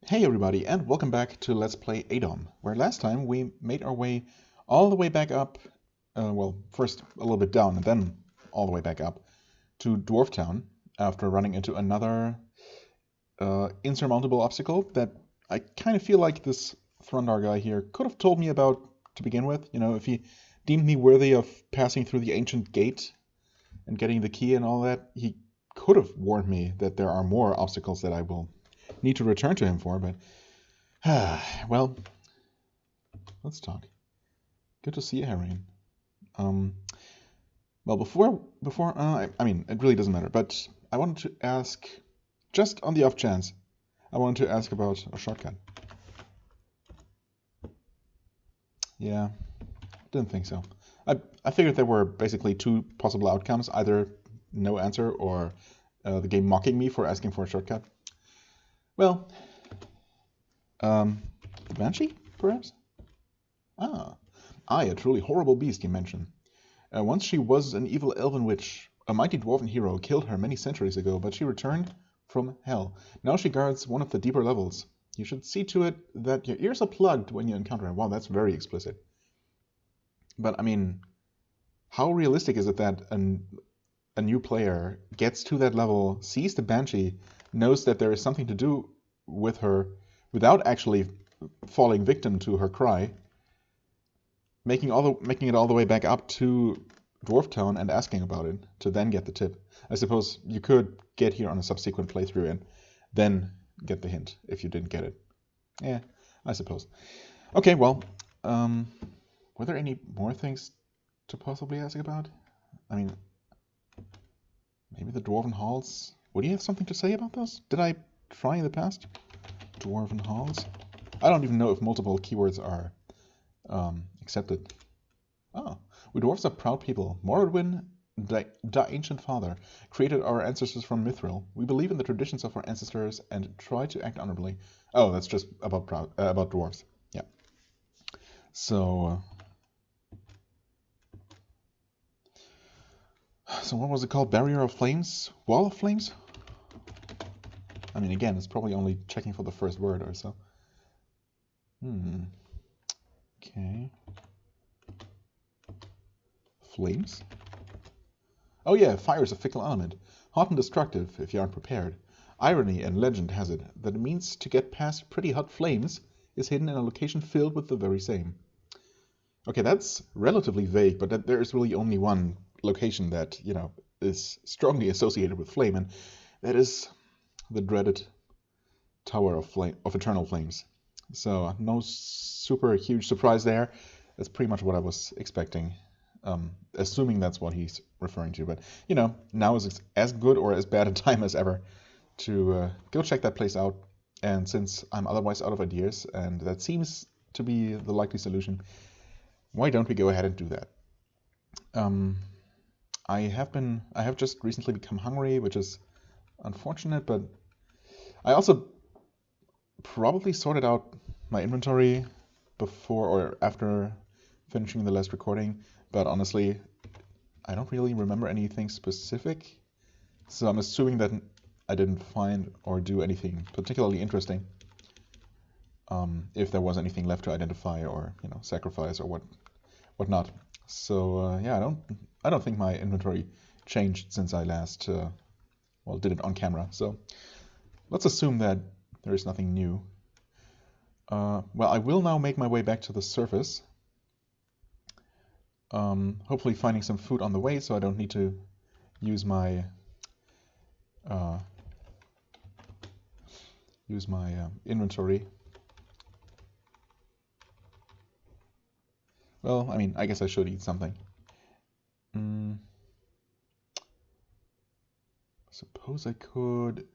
Hey everybody, and welcome back to Let's Play ADoM, where last time we made our way all the way back up, well, first a little bit down and then all the way back up to Dwarf Town after running into another insurmountable obstacle that I kind of feel like this Thrundar guy here could have told me about to begin with. You know, if he deemed me worthy of passing through the ancient gate and getting the key and all that, he could have warned me that there are more obstacles that I will need to return to him for, but well, let's talk. Good to see you, Harry. Well, before I mean, it really doesn't matter, but I wanted to ask, just on the off chance, I wanted to ask about a shortcut. Yeah, didn't think so. I figured there were basically two possible outcomes, either no answer or the game mocking me for asking for a shortcut. Well, the Banshee, perhaps? Ah, a truly horrible beast, you mention. Once she was an evil elven witch. A mighty dwarven hero killed her many centuries ago, but she returned from hell. Now she guards one of the deeper levels. You should see to it that your ears are plugged when you encounter her. Wow, that's very explicit. But, I mean, how realistic is it that a new player gets to that level, sees the Banshee, knows that there is something to do with her without actually falling victim to her cry, making it all the way back up to Dwarf Town and asking about it to then get the tip. I suppose you could get here on a subsequent playthrough and then get the hint if you didn't get it. Yeah, I suppose. Okay, well, were there any more things to possibly ask about? I mean, maybe the Dwarven Halls. Would you have something to say about those? Did I try in the past? Dwarven Halls? I don't even know if multiple keywords are accepted. Oh, we dwarves are proud people. Morrodwin, the ancient father, created our ancestors from Mithril. We believe in the traditions of our ancestors and try to act honorably. Oh, that's just about dwarves. Yeah. So what was it called? Barrier of Flames? Wall of Flames? I mean, again, it's probably only checking for the first word or so. Okay. Flames? Oh yeah, fire is a fickle element. Hot and destructive if you aren't prepared. Irony and legend has it that it means to get past pretty hot flames is hidden in a location filled with the very same. Okay, that's relatively vague, but there is really only one location that, you know, is strongly associated with flame, and that is the dreaded Tower of Eternal Flames. So no super huge surprise there. That's pretty much what I was expecting, assuming that's what he's referring to. But, you know, now is as good or as bad a time as ever to go check that place out. And since I'm otherwise out of ideas, and that seems to be the likely solution, why don't we go ahead and do that? I have just recently become hungry, which is unfortunate, but I also probably sorted out my inventory before or after finishing the last recording, but honestly, I don't really remember anything specific, so I'm assuming that I didn't find or do anything particularly interesting. If there was anything left to identify or, you know, sacrifice or whatnot. So yeah, I don't think my inventory changed since I last did it on camera. So let's assume that there is nothing new. Well, I will now make my way back to the surface. Hopefully finding some food on the way, so I don't need to use my inventory. Well, I mean, I guess I should eat something. Suppose I could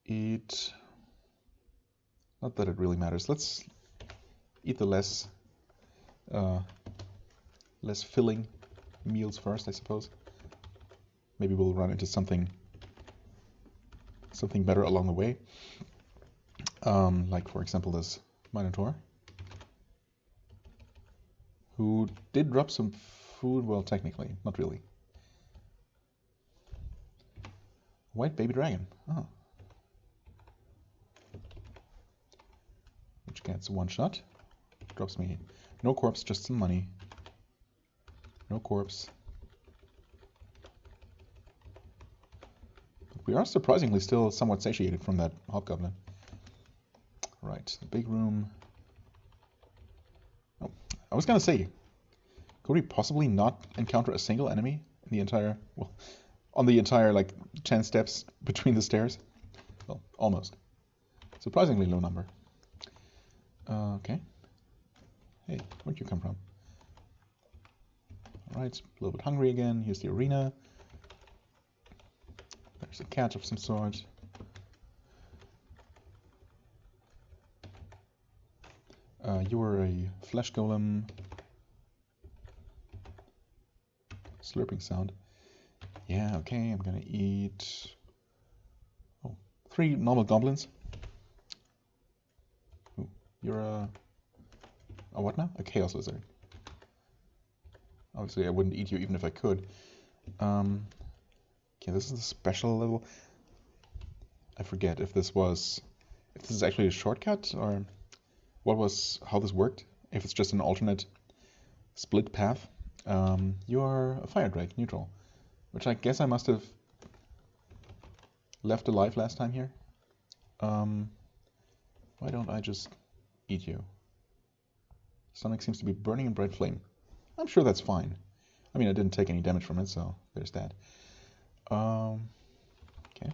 eat. Not that it really matters. Let's eat the less filling meals first, I suppose. Maybe we'll run into something better along the way. Like, for example, this Minotaur, who did drop some food. Well, technically, not really. White baby dragon. Oh. which gets one shot. Drops me no corpse, just some money. No corpse. But we are surprisingly still somewhat satiated from that hobgoblin. Right, the big room. Oh, I was gonna say, could we possibly not encounter a single enemy in the entire, well, on the entire, like, 10 steps between the stairs? Well, almost. Surprisingly low number. Okay. Hey, where'd you come from? Alright, a little bit hungry again. Here's the arena. There's a cat of some sort. You were a flesh golem. Slurping sound. Yeah, okay, I'm gonna eat... Oh, 3 normal goblins. Ooh, you're a what now? A chaos lizard. Obviously I wouldn't eat you even if I could. Okay, this is a special level. I forget if this is actually a shortcut or how this worked. If it's just an alternate split path. You are a fire drake, neutral, which I guess I must have left alive last time here. Why don't I just eat you? Stomach seems to be burning in bright flame. I'm sure that's fine. I mean, I didn't take any damage from it, so there's that. Okay.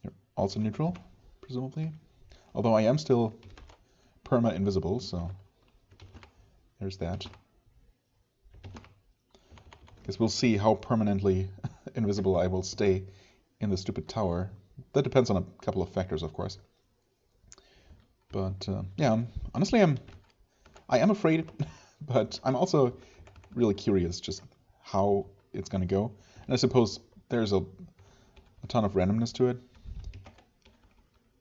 You're also neutral, presumably. Although I am still perma-invisible, so there's that. Guess we'll see how permanently invisible I will stay in the stupid tower. That depends on a couple of factors, of course. But yeah, honestly, I am afraid, but I'm also really curious just how it's gonna go. And I suppose there's a ton of randomness to it.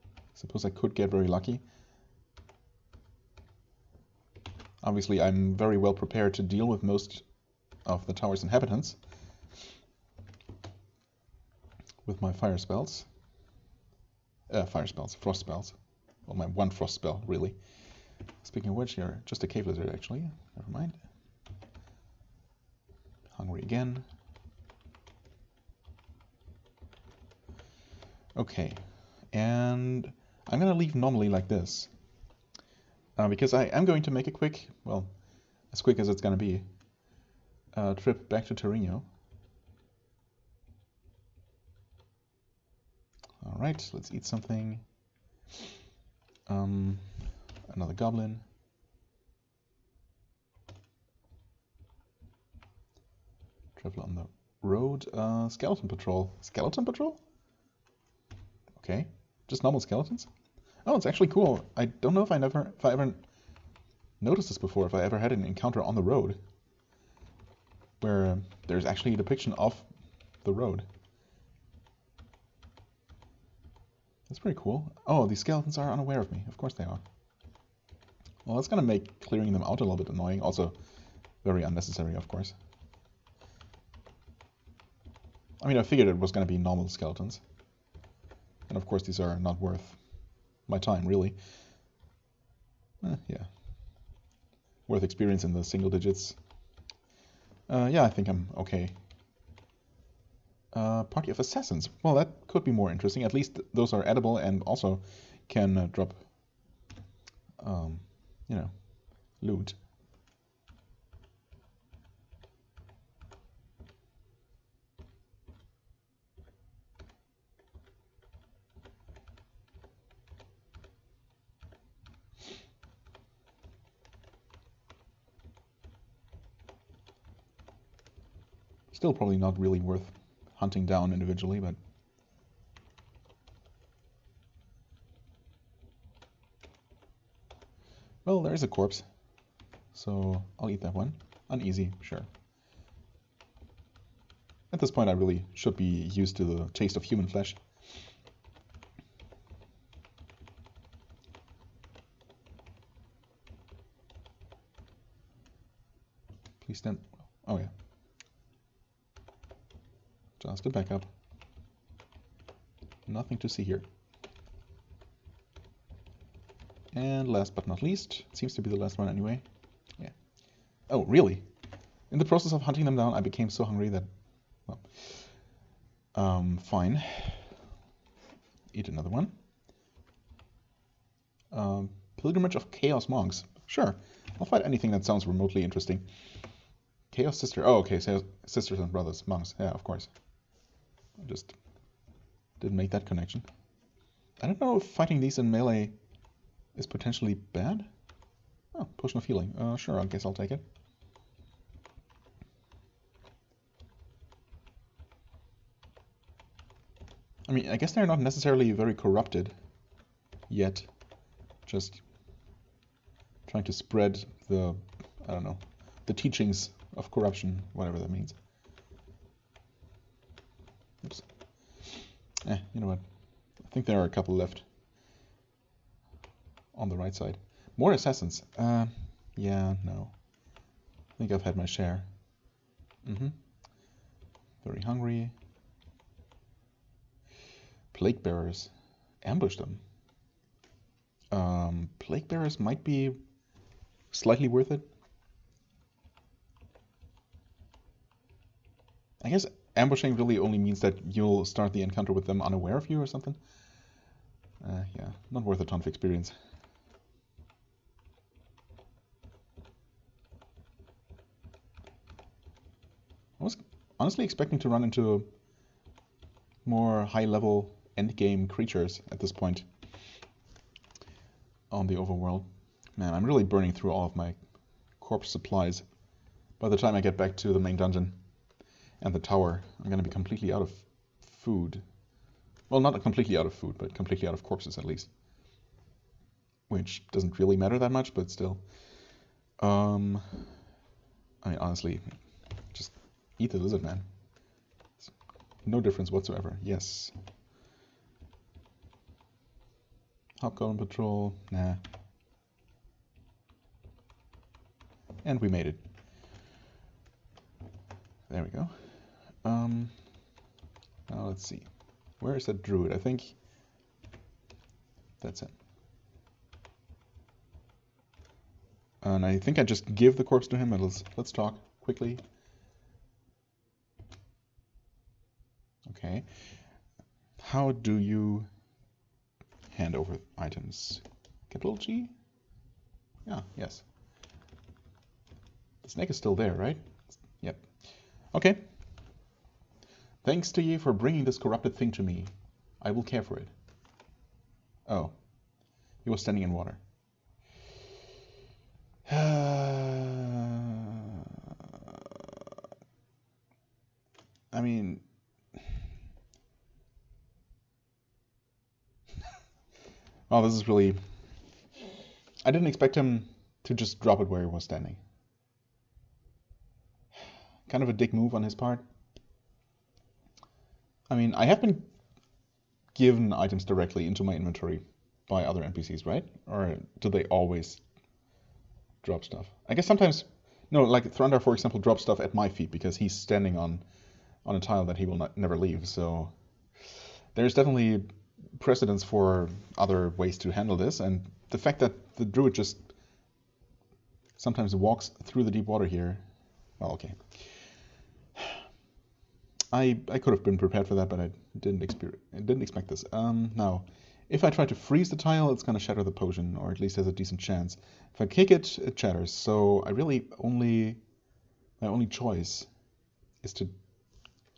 I suppose I could get very lucky. Obviously, I'm very well prepared to deal with most of the tower's inhabitants with my fire spells. Frost spells. Well, my one frost spell, really. Speaking of which, you're just a cave lizard, actually. Never mind. Hungry again. Okay, and I'm gonna leave normally like this. Because I am going to make a quick, well, as quick as it's gonna be, trip back to Torino. Alright, let's eat something. Another goblin. Travel on the road. Skeleton patrol. Skeleton patrol? Okay. Just normal skeletons? Oh, it's actually cool. I don't know if I ever noticed this before, if I ever had an encounter on the road where there's actually a depiction of the road. That's pretty cool. Oh, these skeletons are unaware of me. Of course they are. Well, that's gonna make clearing them out a little bit annoying. Also, very unnecessary, of course. I mean, I figured it was gonna be normal skeletons. And of course, these are not worth my time, really. Yeah. Worth experience in the single digits. Yeah, I think I'm okay. Party of Assassins. Well, that could be more interesting. At least those are edible and also can drop, you know, loot. Still probably not really worth hunting down individually, but... Well, there is a corpse, so I'll eat that one. Uneasy, sure. At this point I really should be used to the taste of human flesh. Please stand. Oh yeah. Just a backup. Nothing to see here. And last but not least, it seems to be the last one anyway. Yeah. Oh, really? In the process of hunting them down, I became so hungry that, well, fine. Eat another one. Pilgrimage of Chaos Monks. Sure, I'll fight anything that sounds remotely interesting. Chaos Sister. Oh, okay, so sisters and brothers, monks. Yeah, of course. I just didn't make that connection. I don't know if fighting these in melee is potentially bad. Oh, potion of healing. Sure, I guess I'll take it. I mean, I guess they're not necessarily very corrupted yet. Just trying to spread the, I don't know, the teachings of corruption, whatever that means. Oops. You know what? I think there are a couple left on the right side. More assassins. Yeah, no. I think I've had my share. Very hungry. Plague bearers. Ambush them. Plague bearers might be slightly worth it. I guess ambushing really only means that you'll start the encounter with them unaware of you or something. Yeah, not worth a ton of experience. I was honestly expecting to run into more high-level endgame creatures at this point on the overworld. Man, I'm really burning through all of my corpse supplies. By the time I get back to the main dungeon and the tower, I'm going to be completely out of food. Well, not completely out of food, but completely out of corpses at least. Which doesn't really matter that much, but still. I mean, honestly, just eat the lizard man. No difference whatsoever. Yes. Hobgoblin patrol. Nah. And we made it. There we go. Now let's see. Where is that druid? I think that's it. And I think I just give the corpse to him and let's talk quickly. Okay. How do you hand over items? Capital G? Yeah, yes. The snake is still there, right? Yep. Okay. Thanks to you for bringing this corrupted thing to me. I will care for it. Oh. He was standing in water. I mean... Oh, this is really... I didn't expect him to just drop it where he was standing. Kind of a dick move on his part. I mean, I have been given items directly into my inventory by other NPCs, right? Or do they always drop stuff? I guess sometimes... No, like Thrundar, for example, drops stuff at my feet because he's standing on a tile that he will never leave, so... There's definitely precedence for other ways to handle this, and the fact that the druid just sometimes walks through the deep water here... Well, okay. I could have been prepared for that, but I didn't expect this. Now, if I try to freeze the tile, it's going to shatter the potion, or at least has a decent chance. If I kick it, it shatters. So I really my only choice is to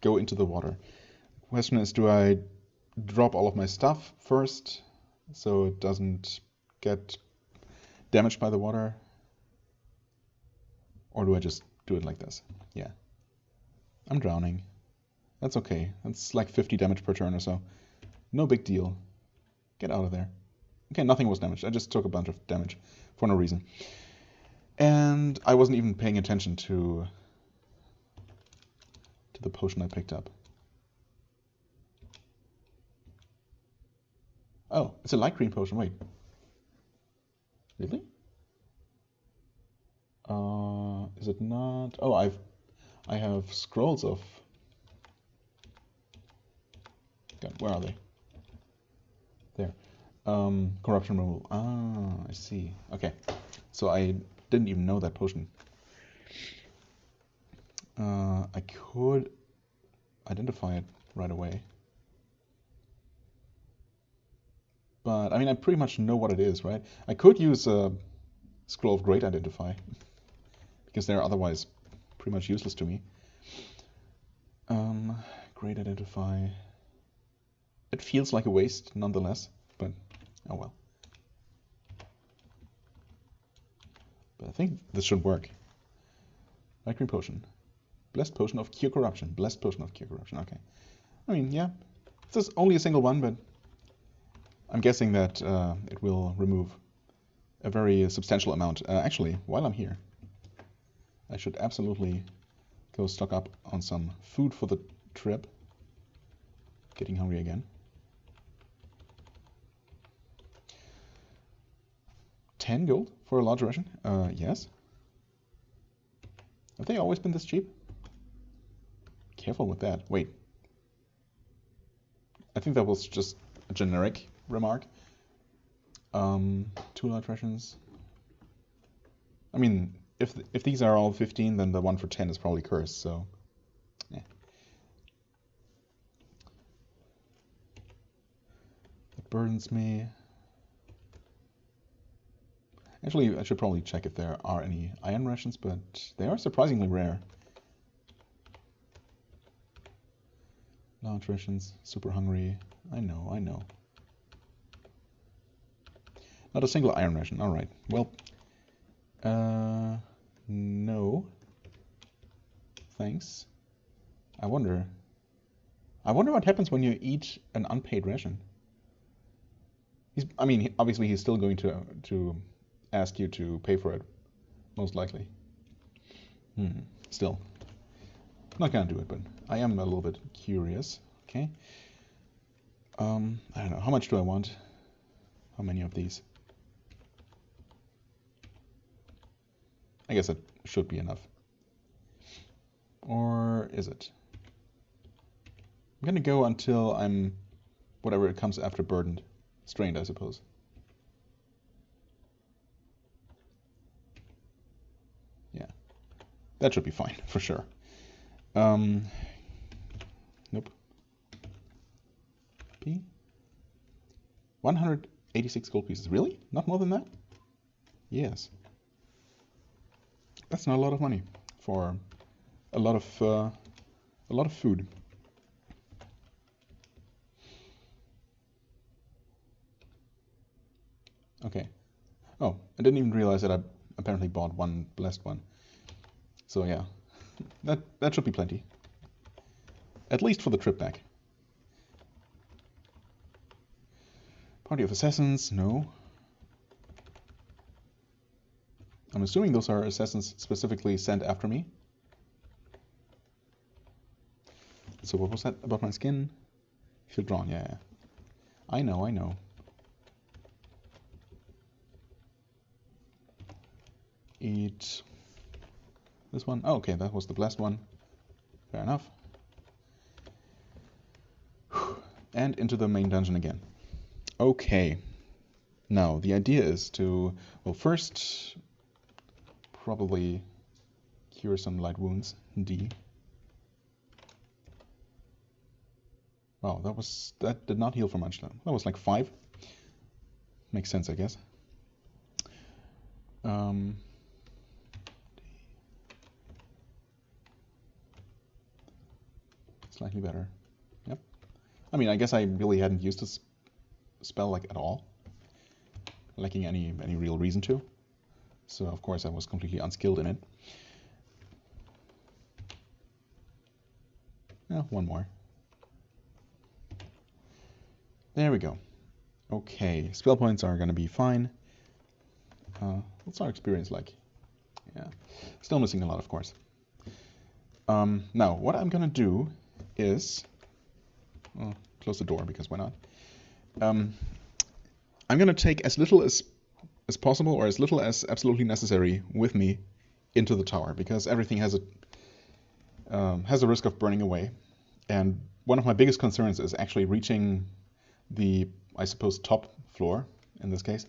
go into the water. The question is, do I drop all of my stuff first, so it doesn't get damaged by the water? Or do I just do it like this? Yeah. I'm drowning. That's okay. That's like 50 damage per turn or so. No big deal. Get out of there. Okay, nothing was damaged. I just took a bunch of damage for no reason. And I wasn't even paying attention to the potion I picked up. Oh, it's a light green potion. Wait. Really? Is it not? Oh, I have scrolls of... God, where are they? There. Corruption removal. Ah, I see. Okay. So I didn't even know that potion. I could identify it right away. But, I mean, I pretty much know what it is, right? I could use a Scroll of Great Identify, because they're otherwise pretty much useless to me. Great Identify. It feels like a waste, nonetheless, but oh well. But I think this should work. Light Green Potion. Blessed Potion of Cure Corruption. Blessed Potion of Cure Corruption, okay. I mean, yeah. This is only a single one, but I'm guessing that it will remove a very substantial amount. Actually, while I'm here, I should absolutely go stock up on some food for the trip. Getting hungry again. 10 gold for a large ration? Yes. Have they always been this cheap? Careful with that. Wait. I think that was just a generic remark. 2 large rations. I mean, if these are all 15, then the one for 10 is probably cursed, so... yeah. That burdens me. Actually, I should probably check if there are any iron rations, but they are surprisingly rare. Large rations, super hungry. I know. Not a single iron ration, alright. Well, no. Thanks. I wonder what happens when you eat an unpaid ration. Obviously he's still going to ask you to pay for it, most likely. Still. Not gonna do it, but I am a little bit curious. Okay. I don't know, how much do I want? How many of these? I guess that should be enough. Or is it? I'm gonna go until I'm whatever it comes after burdened. Strained, I suppose. Yeah. That should be fine, for sure. Nope. P. 186 gold pieces. Really? Not more than that? Yes. That's not a lot of money for a lot of food. Okay. Oh, I didn't even realize that I apparently bought one blessed one. So yeah, that should be plenty. At least for the trip back. Party of Assassins, no. I'm assuming those are assassins specifically sent after me. So what was that about my skin? Feel drawn, yeah. I know. Eat this one. Oh, okay, that was the blessed one. Fair enough. And into the main dungeon again. Okay. Now, the idea is to, well, first, probably cure some light wounds. D. Wow, that did not heal for much though. That was like 5. Makes sense, I guess. Slightly better. Yep. I mean, I guess I really hadn't used this spell like at all. Lacking any real reason to. So of course I was completely unskilled in it. Yeah, one more. There we go. Okay, spell points are gonna be fine. What's our experience like? Yeah, still missing a lot, of course. Now, what I'm gonna do is, well, close the door because why not? I'm gonna take as little as possible, or as little as absolutely necessary, with me into the tower, because everything has a risk of burning away. And one of my biggest concerns is actually reaching the, I suppose, top floor in this case,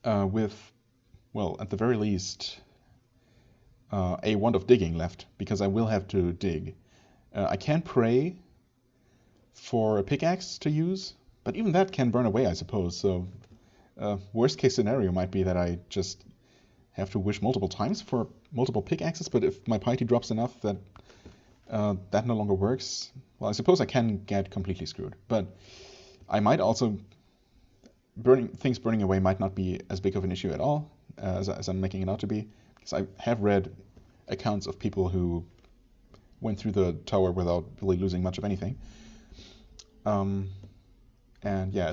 with, well, at the very least, a wand of digging left, because I will have to dig. I can pray for a pickaxe to use, but even that can burn away, I suppose. So worst case scenario might be that I just have to wish multiple times for multiple pickaxes, but if my piety drops enough that that no longer works, well, I suppose I can get completely screwed. But I might also, things burning away might not be as big of an issue at all as I'm making it out to be, because I have read accounts of people who went through the tower without really losing much of anything. And yeah,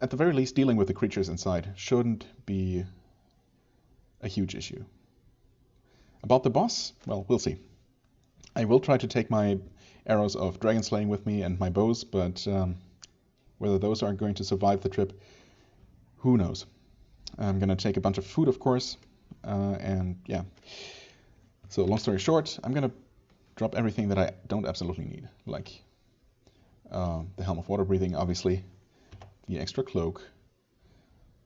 at the very least, dealing with the creatures inside shouldn't be a huge issue. About the boss, well, we'll see. I will try to take my arrows of dragon slaying with me and my bows, but whether those are going to survive the trip, who knows. I'm going to take a bunch of food, of course, and yeah. So long story short, I'm going to drop everything that I don't absolutely need, like the Helm of Water Breathing, obviously, the extra cloak,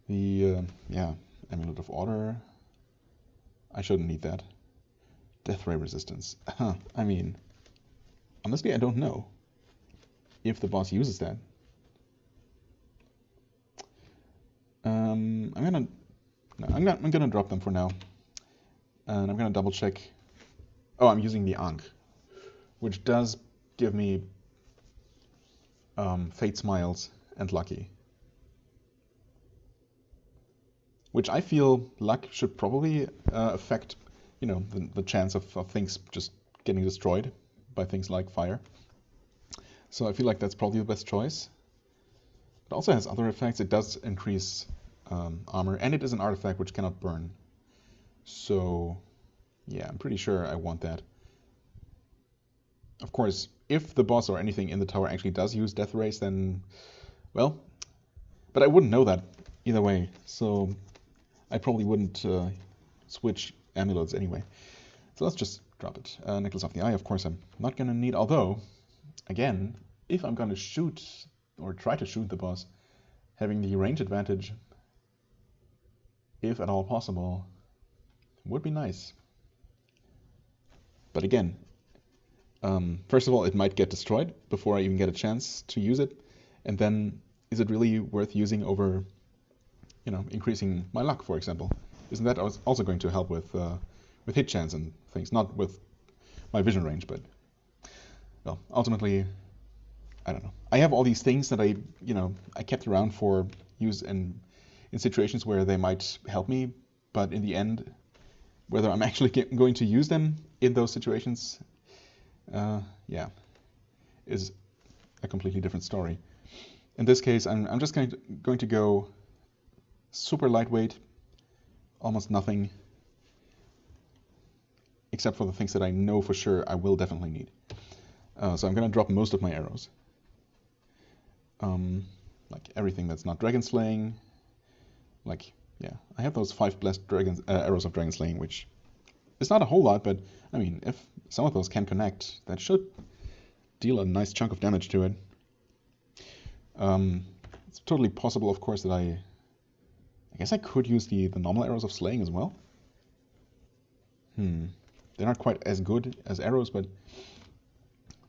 the Amulet of Order. I shouldn't need that. Death Ray Resistance. I mean, honestly, I don't know if the boss uses that. I'm gonna drop them for now, and I'm gonna double check. Oh, I'm using the Ankh, which does give me Fate Smiles and Lucky, which I feel luck should probably affect, the chance of things just getting destroyed by things like fire. So I feel like that's probably the best choice. It also has other effects. It does increase armor, and it is an artifact which cannot burn. So yeah, I'm pretty sure I want that. Of course, if the boss or anything in the tower actually does use Death Rays, then, well, but I wouldn't know that either way, so I probably wouldn't switch amulets anyway. So let's just drop it. Necklace of the Eye, of course, I'm not going to need, although, again, if I'm going to shoot or try to shoot the boss, having the range advantage, if at all possible, would be nice. But again, first of all, it might get destroyed before I even get a chance to use it, and then is it really worth using over, increasing my luck, for example? Isn't that also going to help with hit chance and things? Not with my vision range, but, well, ultimately, I don't know. I have all these things that I kept around for use in situations where they might help me, but in the end, whether I'm actually going to use them in those situations, is a completely different story. In this case, I'm just going to go super lightweight, almost nothing, except for the things that I know for sure I will definitely need. So I'm going to drop most of my arrows. Like everything that's not dragon slaying. I have those 5 blessed arrows of dragon slaying, which is not a whole lot, but I mean, if some of those can connect, that should deal a nice chunk of damage to it. It's totally possible, of course, that I guess I could use the normal arrows of slaying as well. They're not quite as good as arrows, but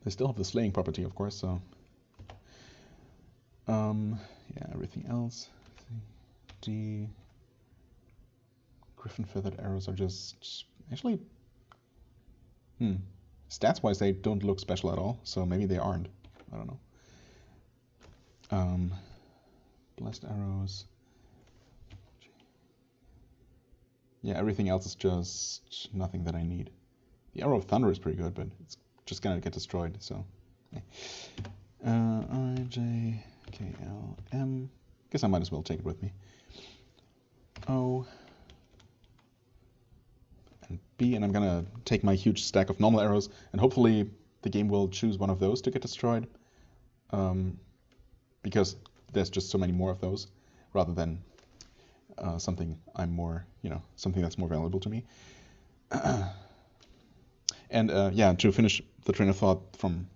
they still have the slaying property, of course, so. Everything else. The griffin feathered arrows are just actually stats wise they don't look special at all, so maybe they aren't. I don't know. Blessed arrows. Yeah, everything else is just nothing that I need. The arrow of thunder is pretty good, but it's just gonna get destroyed, so. I, J, K, L, M. Guess I might as well take it with me. O and B, and I'm gonna take my huge stack of normal arrows, and hopefully the game will choose one of those to get destroyed, because there's just so many more of those, rather than something I'm more, something that's more valuable to me. And yeah, to finish the train of thought from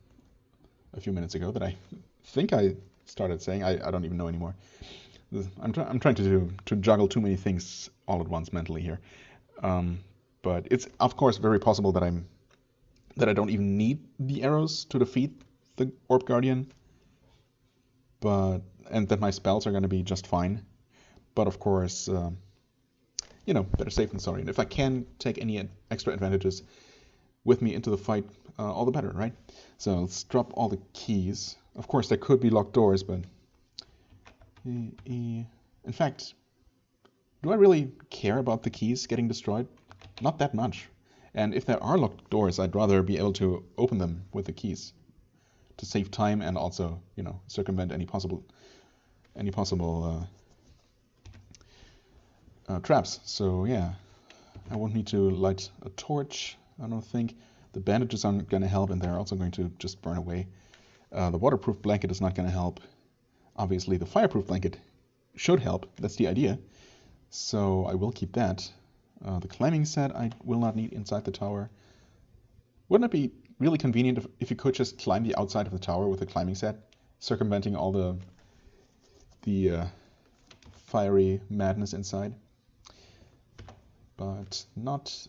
a few minutes ago that I think I started saying, I don't even know anymore. I'm trying to juggle too many things all at once mentally here. But it's of course very possible that I don't even need the arrows to defeat the Orb Guardian, and that my spells are going to be just fine. But of course, better safe than sorry. And if I can take any extra advantages with me into the fight, all the better, right? So let's drop all the keys. Of course, there could be locked doors, but in fact, do I really care about the keys getting destroyed? Not that much. And if there are locked doors, I'd rather be able to open them with the keys to save time and also, circumvent any possible traps. So yeah, I won't need to light a torch, I don't think. The bandages aren't going to help, and they're also going to just burn away. The waterproof blanket is not going to help. Obviously, the fireproof blanket should help. That's the idea. So I will keep that. The climbing set I will not need inside the tower. Wouldn't it be really convenient if you could just climb the outside of the tower with a climbing set, circumventing all the fiery madness inside? But not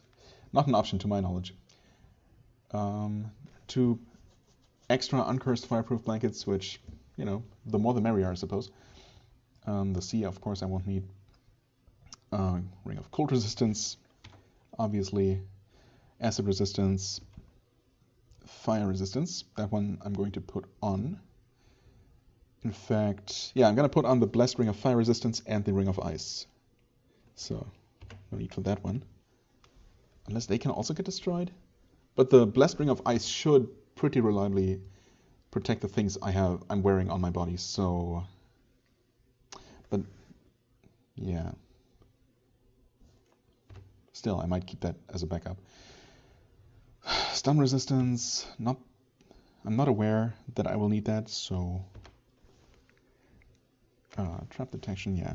an option to my knowledge. 2 extra uncursed fireproof blankets, which, the more the merrier, I suppose. The sea, of course, I won't need. Ring of cold resistance, obviously. Acid resistance. Fire resistance. That one I'm going to put on. In fact, yeah, I'm going to put on the blessed ring of fire resistance and the ring of ice. So, no need for that one. Unless they can also get destroyed. But the blessed ring of ice should pretty reliably protect the things I'm wearing on my body. So, but yeah. Still, I might keep that as a backup. Stun resistance, I'm not aware that I will need that, so trap detection, yeah.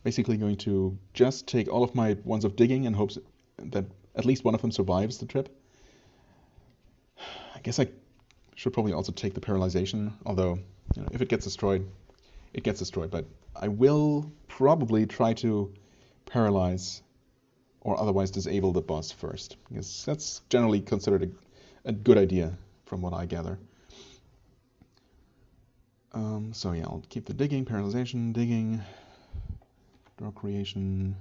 Basically going to just take all of my ones of digging in hopes that at least one of them survives the trip. I guess I should probably also take the paralyzation, although if it gets destroyed, it gets destroyed. But I will probably try to paralyze or otherwise disable the boss first, because that's generally considered a good idea from what I gather. So yeah, I'll keep the digging, paralyzation, digging, draw creation,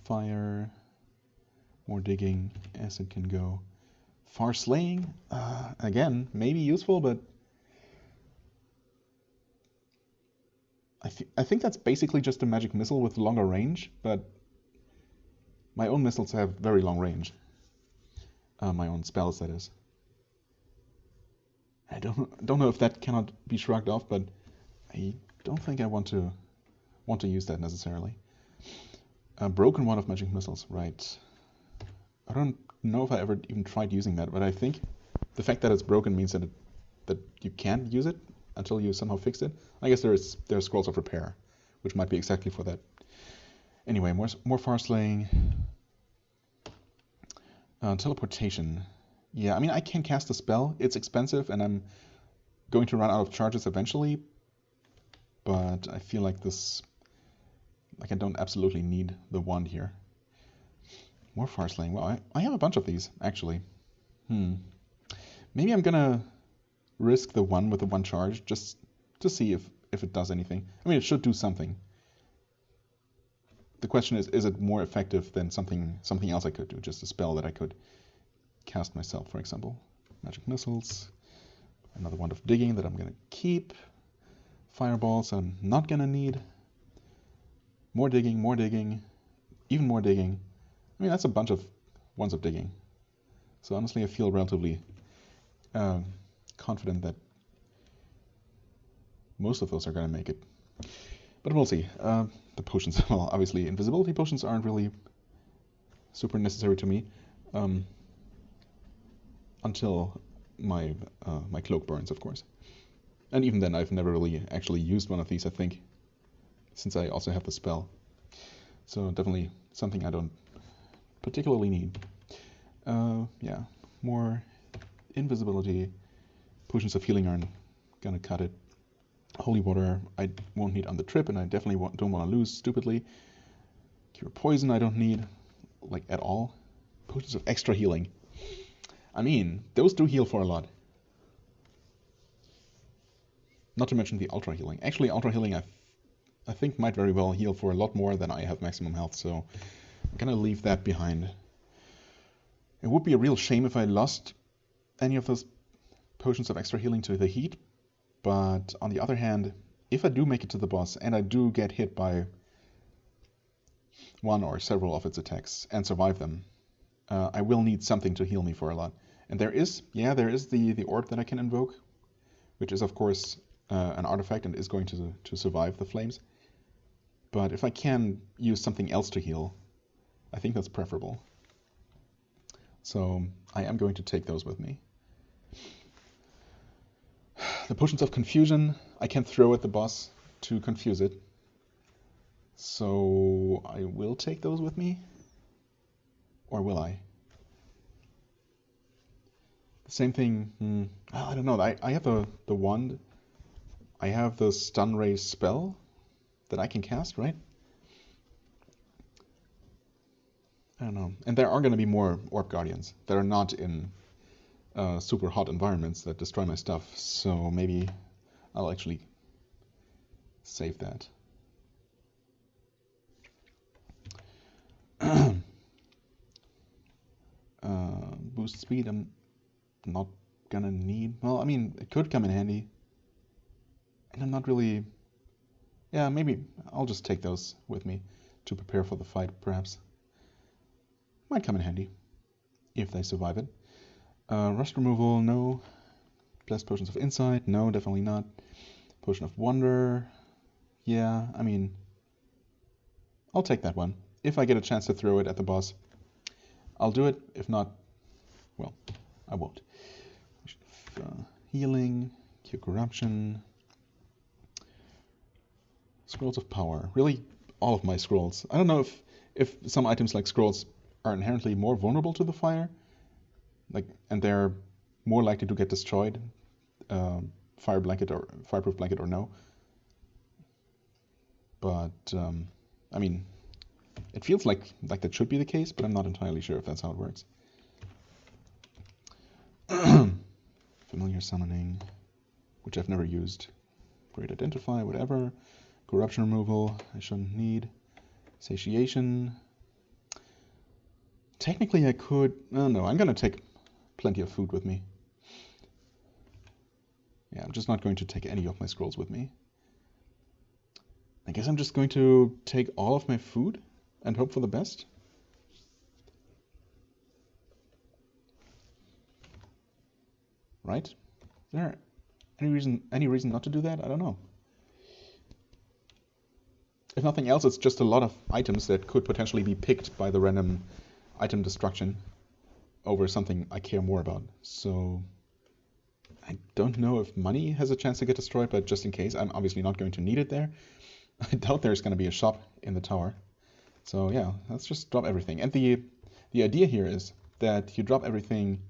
fire, more digging, acid can go. Far slaying, again, maybe useful, but I think that's basically just a magic missile with longer range, but my own missiles have very long range. My own spells, that is. I don't know if that cannot be shrugged off, but I don't think I want to use that necessarily. Broken one of magic missiles, right? I don't know if I ever even tried using that, but I think the fact that it's broken means that you can't use it until you somehow fix it. I guess there are scrolls of repair, which might be exactly for that. Anyway, more far slaying. Teleportation. Yeah, I mean, I can cast a spell. It's expensive, and I'm going to run out of charges eventually. But I feel like I don't absolutely need the wand here. More far slaying. Well, I have a bunch of these, actually. Maybe I'm gonna risk the one with the one charge just to see if it does anything. I mean, it should do something. The question is it more effective than something else I could do? Just a spell that I could cast myself, for example. Magic missiles. Another wand of digging that I'm gonna keep. Fireballs I'm not gonna need. More digging, even more digging. I mean, that's a bunch of wands of digging. So honestly, I feel relatively confident that most of those are going to make it. But we'll see. The potions, well, obviously, invisibility potions aren't really super necessary to me until my cloak burns, of course. And even then, I've never really actually used one of these, I think, since I also have the spell. So definitely something I don't particularly need. Yeah, more invisibility. Potions of healing aren't gonna cut it. Holy water I won't need on the trip, and I definitely don't want to lose stupidly. Cure poison I don't need, like, at all. Potions of extra healing. I mean, those do heal for a lot. Not to mention the ultra healing. Actually, ultra healing I think might very well heal for a lot more than I have maximum health, so I'm gonna leave that behind. It would be a real shame if I lost any of those potions of extra healing to the heat, but on the other hand, if I do make it to the boss and I do get hit by one or several of its attacks and survive them, I will need something to heal me for a lot. And there is the orb that I can invoke, which is of course an artifact and is going to survive the flames. But if I can use something else to heal, I think that's preferable. So I am going to take those with me. The potions of confusion I can throw at the boss to confuse it. So I will take those with me. Or will I? The same thing, I don't know. I have the wand. I have the stun ray spell that I can cast, right? I don't know. And there are going to be more Orb Guardians that are not in super hot environments that destroy my stuff. So maybe I'll actually save that. Boost speed I'm not gonna need. Well, I mean, it could come in handy. And I'm not really... Yeah, maybe I'll just take those with me to prepare for the fight, perhaps. Might come in handy, if they survive it. Rust removal, no. Blessed Potions of Insight, no, definitely not. Potion of Wonder, yeah, I mean, I'll take that one. If I get a chance to throw it at the boss, I'll do it. If not, well, I won't. Healing, Cure Corruption, Scrolls of Power. Really, all of my scrolls. I don't know if some items like scrolls are inherently more vulnerable to the fire, and they're more likely to get destroyed, fireproof blanket or no. But I mean, it feels like that should be the case, but I'm not entirely sure if that's how it works. Familiar Summoning, which I've never used. Great Identify, whatever. Corruption removal, I shouldn't need. Satiation. Technically I could... no, I'm going to take plenty of food with me. Yeah, I'm just not going to take any of my scrolls with me. I guess I'm just going to take all of my food and hope for the best. Right? Is there any reason not to do that? I don't know. If nothing else, it's just a lot of items that could potentially be picked by the random item destruction over something I care more about. So I don't know if money has a chance to get destroyed, but just in case, I'm obviously not going to need it there. I doubt there's going to be a shop in the tower. So yeah, let's just drop everything. And the idea here is that you drop everything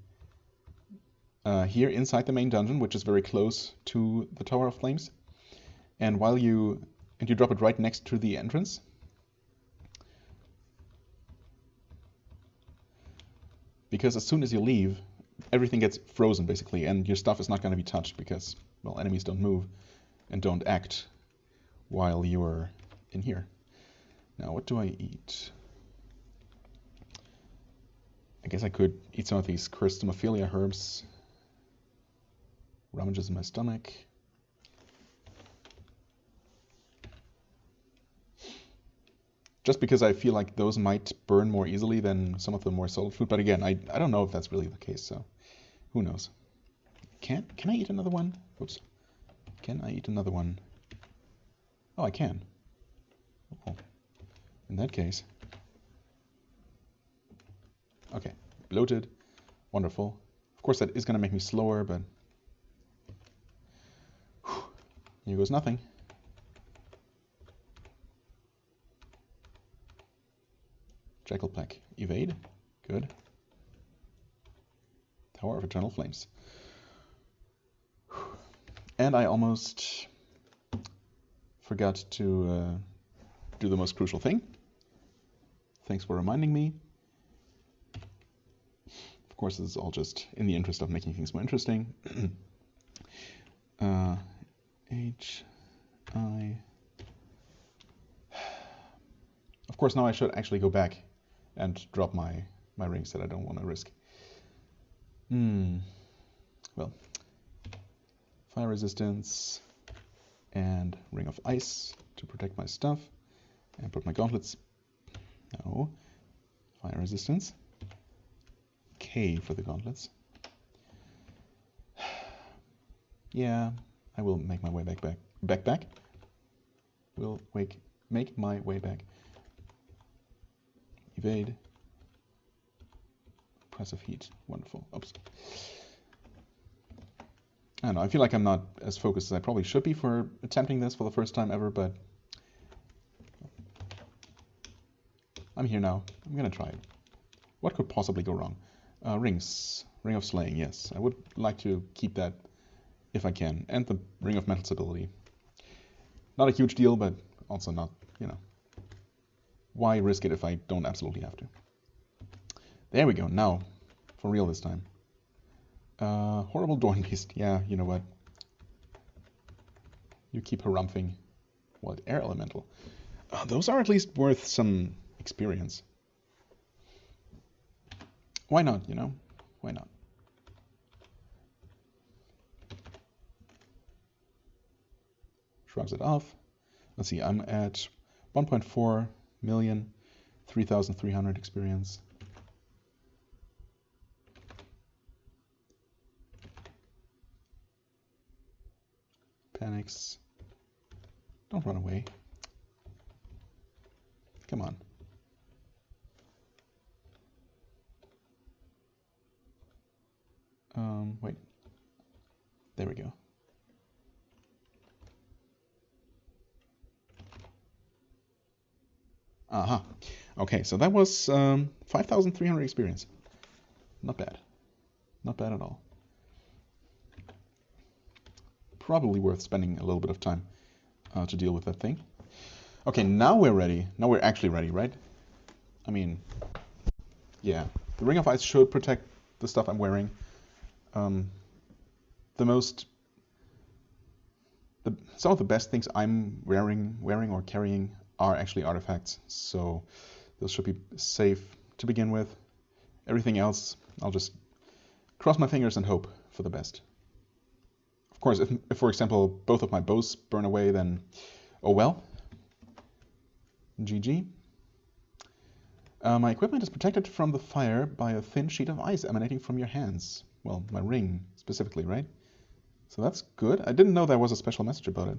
here inside the main dungeon, which is very close to the Tower of Flames. And you drop it right next to the entrance. Because as soon as you leave, everything gets frozen basically, and your stuff is not going to be touched because, well, enemies don't move and don't act while you're in here. Now, what do I eat? I guess I could eat some of these cursed hemophilia herbs. Rummages in my stomach. Just because I feel like those might burn more easily than some of the more solid food. But again, I don't know if that's really the case, so who knows. Can I eat another one? Oops. Can I eat another one? Oh, I can. Oh. In that case. Okay, bloated. Wonderful. Of course, that is going to make me slower, but... Here goes nothing. Jackal Pack. Evade. Good. Tower of Eternal Flames. And I almost forgot to do the most crucial thing. Thanks for reminding me. Of course, this is all just in the interest of making things more interesting. H-I... Of course, now I should actually go back and drop my rings that I don't want to risk. Well, fire resistance and ring of ice to protect my stuff, and put my gauntlets. No, fire resistance. K for the gauntlets. Yeah, I will make my way back. Will make my way back. Evade. Press of heat. Wonderful. Oops. I don't know, I feel like I'm not as focused as I probably should be for attempting this for the first time ever, but I'm here now. I'm gonna try it. What could possibly go wrong? Rings. Ring of Slaying, yes. I would like to keep that if I can. And the Ring of Mental Stability. Not a huge deal, but also not, you know. Why risk it if I don't absolutely have to? There we go. Now, for real this time. Horrible Dorn Beast. Yeah, you know what? You keep harumphing. What? Air Elemental. Those are at least worth some experience. Why not, you know? Why not? Shrugs it off. Let's see, I'm at 1.4 million, 3,300 experience. Panics. Don't run away. Come on. Wait. There we go. Aha. Okay, so that was 5,300 experience. Not bad. Not bad at all. Probably worth spending a little bit of time to deal with that thing. Okay, now we're ready. Now we're actually ready, right? I mean, yeah. The Ring of Ice should protect the stuff I'm wearing. Some of the best things I'm wearing or carrying are actually artifacts, so those should be safe to begin with. Everything else, I'll just cross my fingers and hope for the best. Of course, if for example, both of my bows burn away, then oh well. GG. My equipment is protected from the fire by a thin sheet of ice emanating from your hands. Well, my ring specifically, right? So that's good. I didn't know there was a special message about it.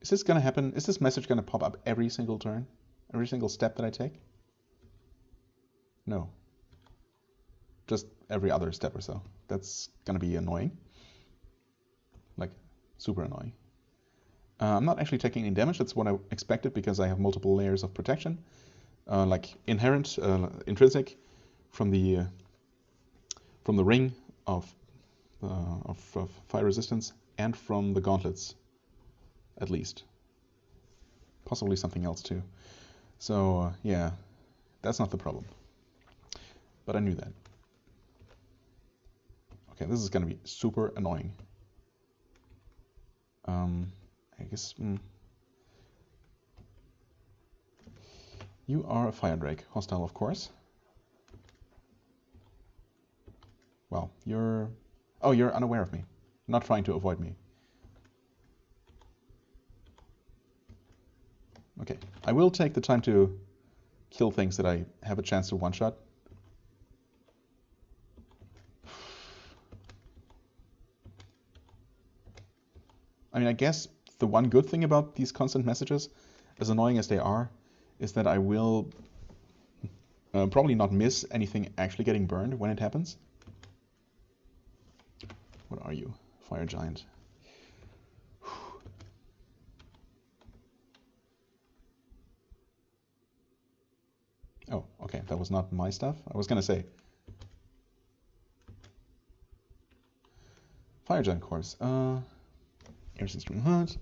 Is this gonna happen? Is this message gonna pop up every single turn? Every single step that I take? No. Just every other step or so. That's gonna be annoying. Like, super annoying. I'm not actually taking any damage. That's what I expected because I have multiple layers of protection. Like inherent, intrinsic, from the ring of fire resistance and from the gauntlets, at least. Possibly something else too. So yeah, that's not the problem. But I knew that. Okay, this is gonna be super annoying. I guess. You are a fire drake, hostile, of course. Well, you're unaware of me, not trying to avoid me. Okay, I will take the time to kill things that I have a chance to one-shot. I mean, I guess the one good thing about these constant messages, as annoying as they are, is that I will probably not miss anything actually getting burned when it happens. What are you? Fire giant. Oh, okay, that was not my stuff. I was gonna say. Fire Giant Corpse. Air's Instrument Hut.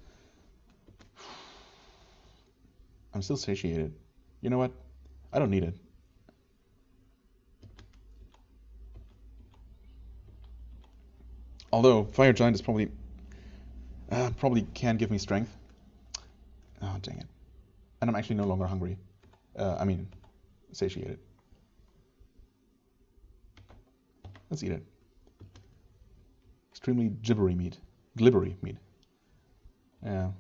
I'm still satiated. You know what? I don't need it. Although Fire Giant is probably can give me strength. Oh, dang it. And I'm actually no longer hungry. I mean, satiated. Let's eat it. Extremely glibbery meat. Yeah.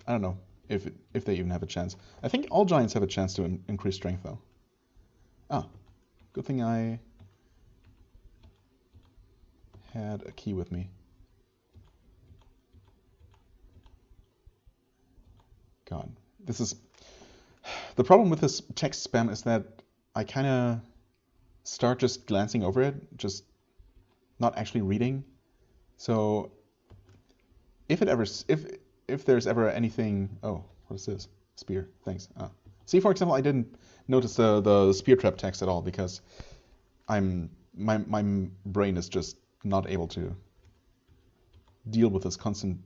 I don't know if they even have a chance. I think all giants have a chance to increase strength, though. Ah, good thing I had a key with me. God, this is... The problem with this text spam is that I kind of start just glancing over it, just not actually reading. So if there's ever anything... Oh, what is this? Spear, thanks. See, for example, I didn't notice the spear trap text at all because my brain is just not able to deal with this constant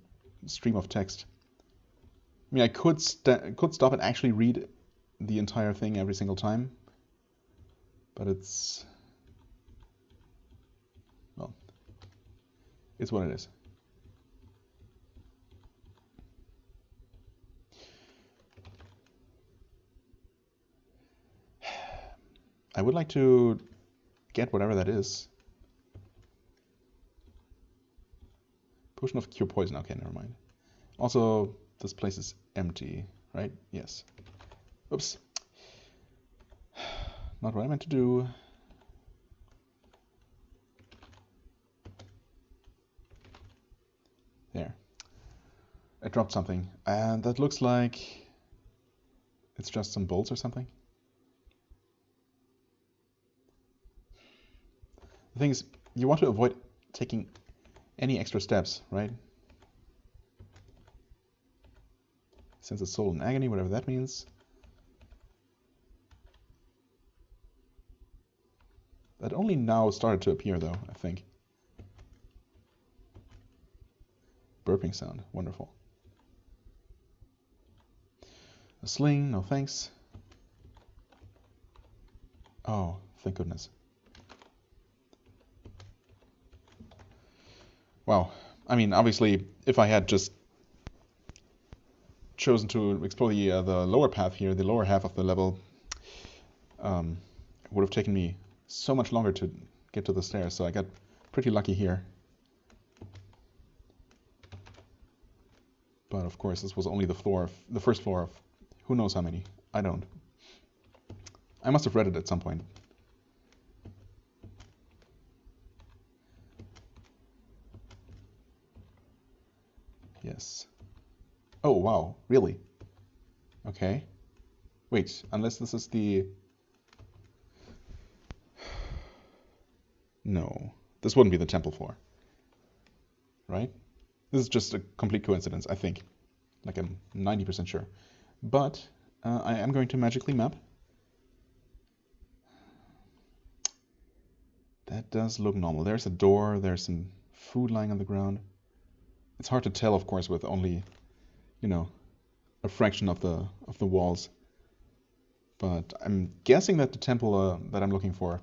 stream of text. I mean, I could stop and actually read the entire thing every single time, but it's... well, it's what it is. I would like to get whatever that is. Potion of Cure Poison. Okay, never mind. Also, this place is empty, right? Yes. Oops. Not what I meant to do. There. I dropped something, and that looks like it's just some bolts or something. The thing is, you want to avoid taking any extra steps, right? Since it's soul in agony, whatever that means. That only now started to appear, though, I think. Burping sound, wonderful. A sling, no thanks. Oh, thank goodness. Wow. I mean, obviously, if I had just chosen to explore the lower path here, the lower half of the level, it would have taken me so much longer to get to the stairs, so I got pretty lucky here. But of course, this was only the first floor of who knows how many. I don't. I must have read it at some point. Yes. Oh, wow. Really? Okay. Wait, unless this is the... No. This wouldn't be the temple floor. Right? This is just a complete coincidence, I think. Like, I'm 90% sure. But I am going to magically map. That does look normal. There's a door, there's some food lying on the ground. It's hard to tell, of course, with only, you know, a fraction of the walls. But I'm guessing that the temple that I'm looking for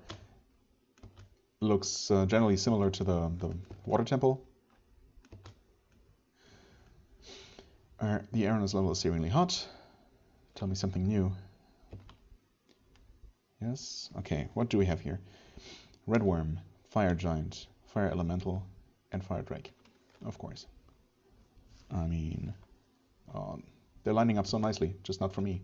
looks generally similar to the water temple. The awareness level is searingly hot. Tell me something new. Yes. Okay. What do we have here? Red worm, fire giant, fire elemental, and fire drake. Of course. I mean, they're lining up so nicely, just not for me.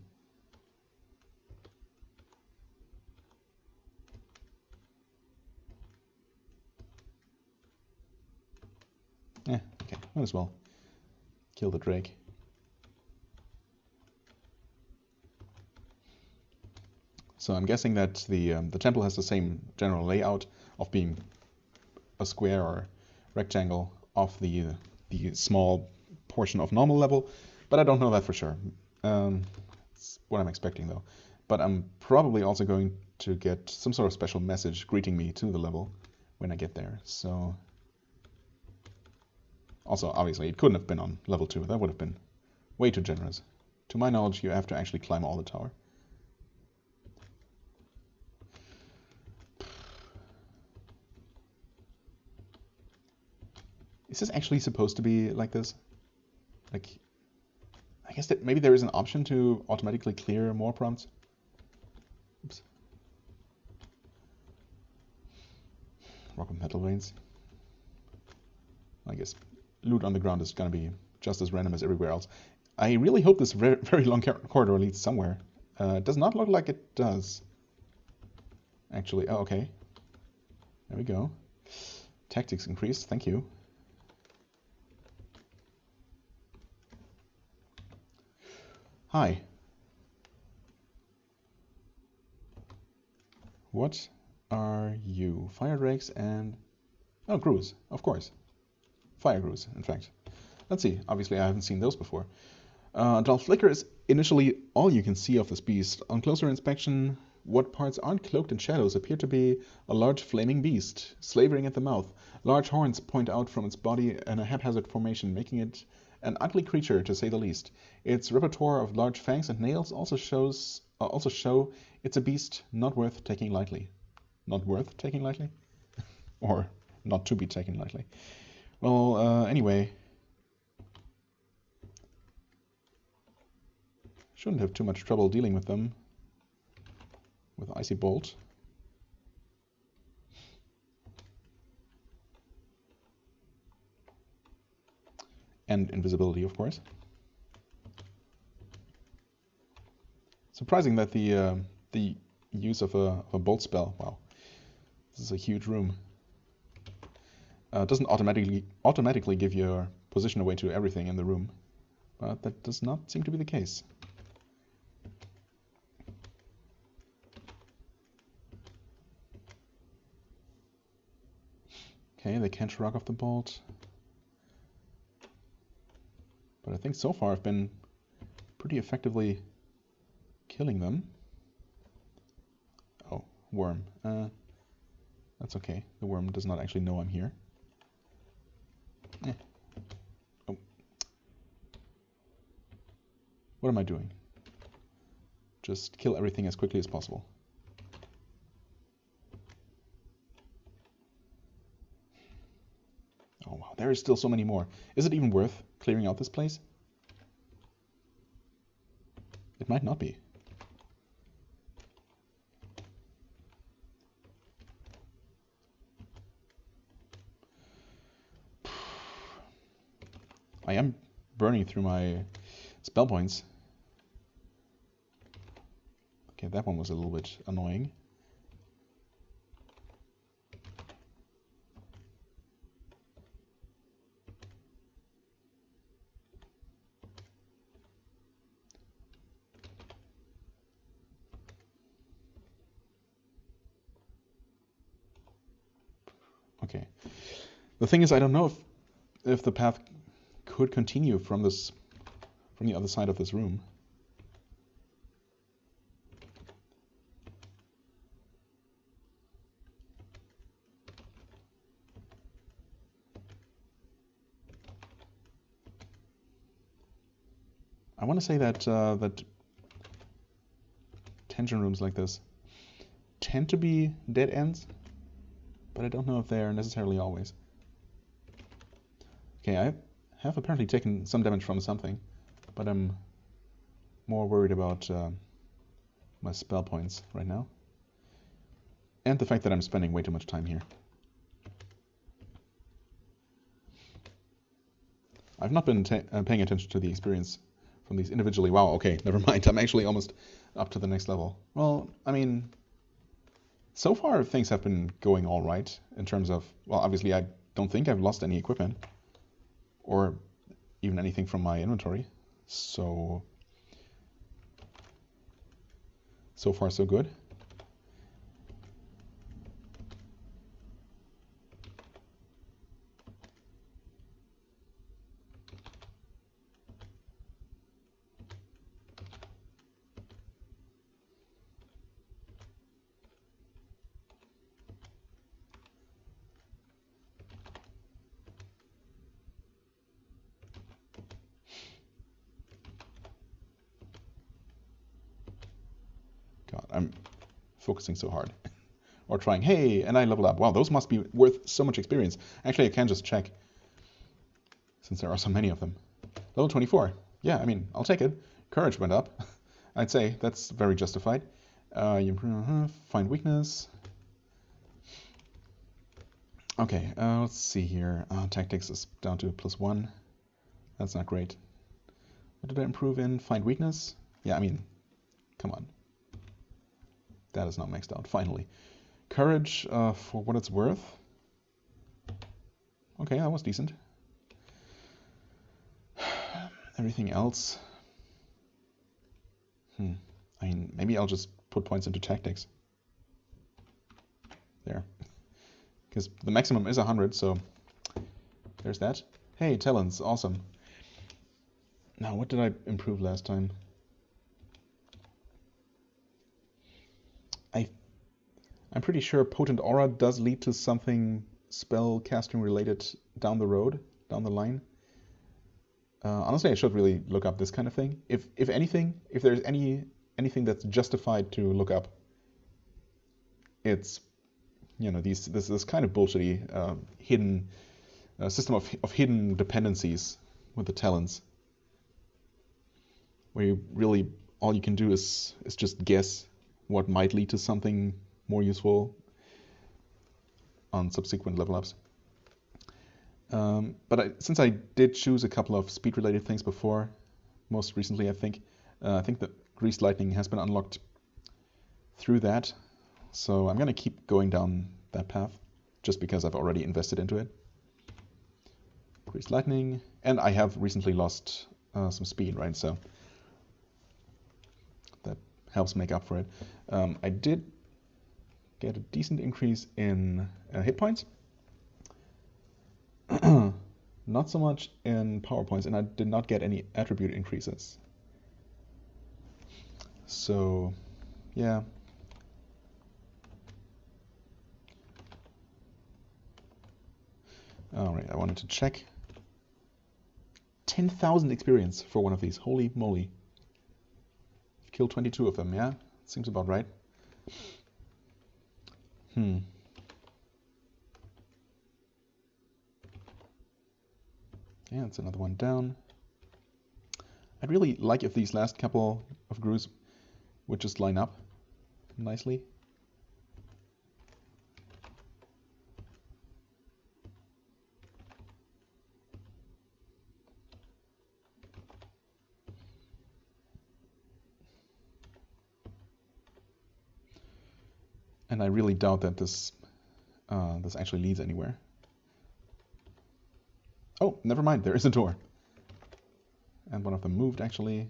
Okay, might as well kill the drake. So I'm guessing that the temple has the same general layout of being a square or rectangle of the small portion of normal level, but I don't know that for sure. It's what I'm expecting though. but I'm probably also going to get some sort of special message greeting me to the level when I get there. So also, obviously, it couldn't have been on level 2. That would have been way too generous. To my knowledge, you have to actually climb all the tower. Is this actually supposed to be like this? Like, I guess that maybe there is an option to automatically clear more prompts. Oops. Rock and metal veins. I guess loot on the ground is gonna be just as random as everywhere else. I really hope this very long corridor leads somewhere. It does not look like it does. Actually, oh, okay. There we go. Tactics increased, thank you. Hi. What are you? Fire drakes and... oh, Grus, of course. Fire Grus, in fact. Let's see, obviously I haven't seen those before. Dull Flicker is initially all you can see of this beast. On closer inspection, what parts aren't cloaked in shadows appear to be a large flaming beast, slavering at the mouth. Large horns point out from its body in a haphazard formation, making it an ugly creature to say the least. Its repertoire of large fangs and nails also show it's a beast not worth taking lightly. Not worth taking lightly? Or not to be taken lightly. Well, anyway. Shouldn't have too much trouble dealing with them. With Icy Bolt. And invisibility, of course. Surprising that the use of a bolt spell, wow, this is a huge room, doesn't automatically give your position away to everything in the room, but that does not seem to be the case. Okay, they can't shrug off the bolt. But I think so far I've been pretty effectively killing them. Oh, worm. That's okay. The worm does not actually know I'm here. Oh. What am I doing? Just kill everything as quickly as possible. Oh wow, there is still so many more. Is it even worth clearing out this place? It might not be. I am burning through my spell points. Okay, that one was a little bit annoying. Okay. The thing is, I don't know if the path could continue from the other side of this room. I want to say that that tension rooms like this tend to be dead ends, but I don't know if they are necessarily always. Okay, I have apparently taken some damage from something, but I'm more worried about my spell points right now. And the fact that I'm spending way too much time here. I've not been paying attention to the experience from these individually. Wow, okay, never mind. I'm actually almost up to the next level. Well, I mean, so far things have been going all right in terms of, well, obviously I don't think I've lost any equipment or even anything from my inventory. So far so good. God, I'm focusing so hard. Or trying, hey, and I level up. Wow, those must be worth so much experience. Actually, I can just check, since there are so many of them. Level 24. Yeah, I mean, I'll take it. Courage went up. I'd say that's very justified. Find weakness. Okay, let's see here. Tactics is down to +1. That's not great. What did I improve in? Find weakness? Yeah, I mean, come on. That is not maxed out, finally. Courage, for what it's worth. Okay, that was decent. Everything else. I mean, maybe I'll just put points into tactics. There. Because the maximum is 100, so there's that. Hey, talents, awesome. Now, what did I improve last time? I'm pretty sure Potent Aura does lead to something spell casting related down the road, down the line. Honestly, I should really look up this kind of thing. If anything, if there's anything that's justified to look up, it's, you know, this kind of bullshitty hidden system of hidden dependencies with the talents, where you really all you can do is just guess what might lead to something more useful on subsequent level ups. But since I did choose a couple of speed-related things before, most recently I think that Greased Lightning has been unlocked through that, so I'm gonna keep going down that path, just because I've already invested into it. Greased Lightning, and I have recently lost some speed, right, so that helps make up for it. I did get a decent increase in hit points. Not so much in power points, and I did not get any attribute increases. So, yeah. Alright, I wanted to check. 10,000 experience for one of these. Holy moly. Killed 22 of them, yeah? Seems about right. Yeah, it's another one down. I'd really like if these last couple of grooves would just line up nicely. And I really doubt that this actually leads anywhere. Oh, never mind, there is a door. And one of them moved, actually.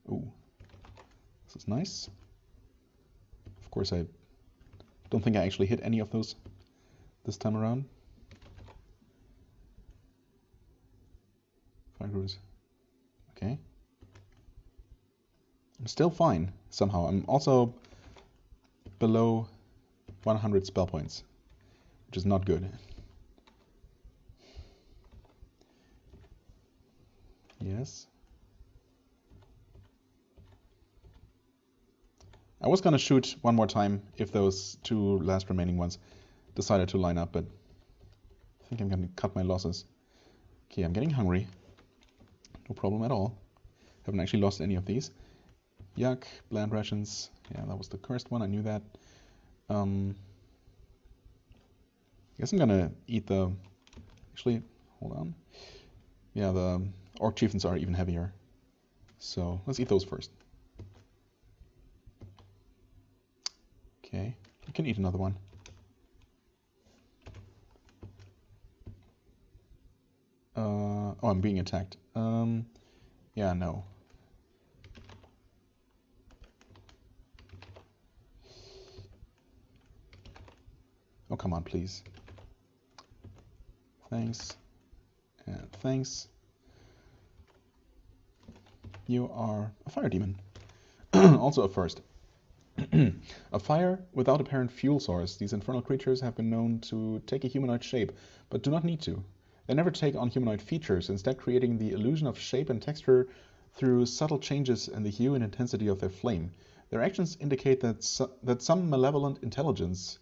Ooh, this is nice. Of course, I don't think I actually hit any of those this time around. 5 grooves. Okay. I'm still fine, somehow. I'm also below 100 spell points, which is not good. Yes. I was gonna shoot one more time if those two last remaining ones decided to line up, but I think I'm gonna cut my losses. Okay, I'm getting hungry. No problem at all. Haven't actually lost any of these. Yuck, bland rations. Yeah, that was the cursed one, I knew that. I guess I'm gonna eat the... Actually, hold on. Yeah, the Orc Chieftains are even heavier. So, let's eat those first. Okay, you can eat another one. Oh, I'm being attacked. Yeah, no. Oh, come on, please. Thanks. And thanks. You are a fire demon. Also a first. A fire without apparent fuel source. These infernal creatures have been known to take a humanoid shape, but do not need to. They never take on humanoid features, instead creating the illusion of shape and texture through subtle changes in the hue and intensity of their flame. Their actions indicate some malevolent intelligence.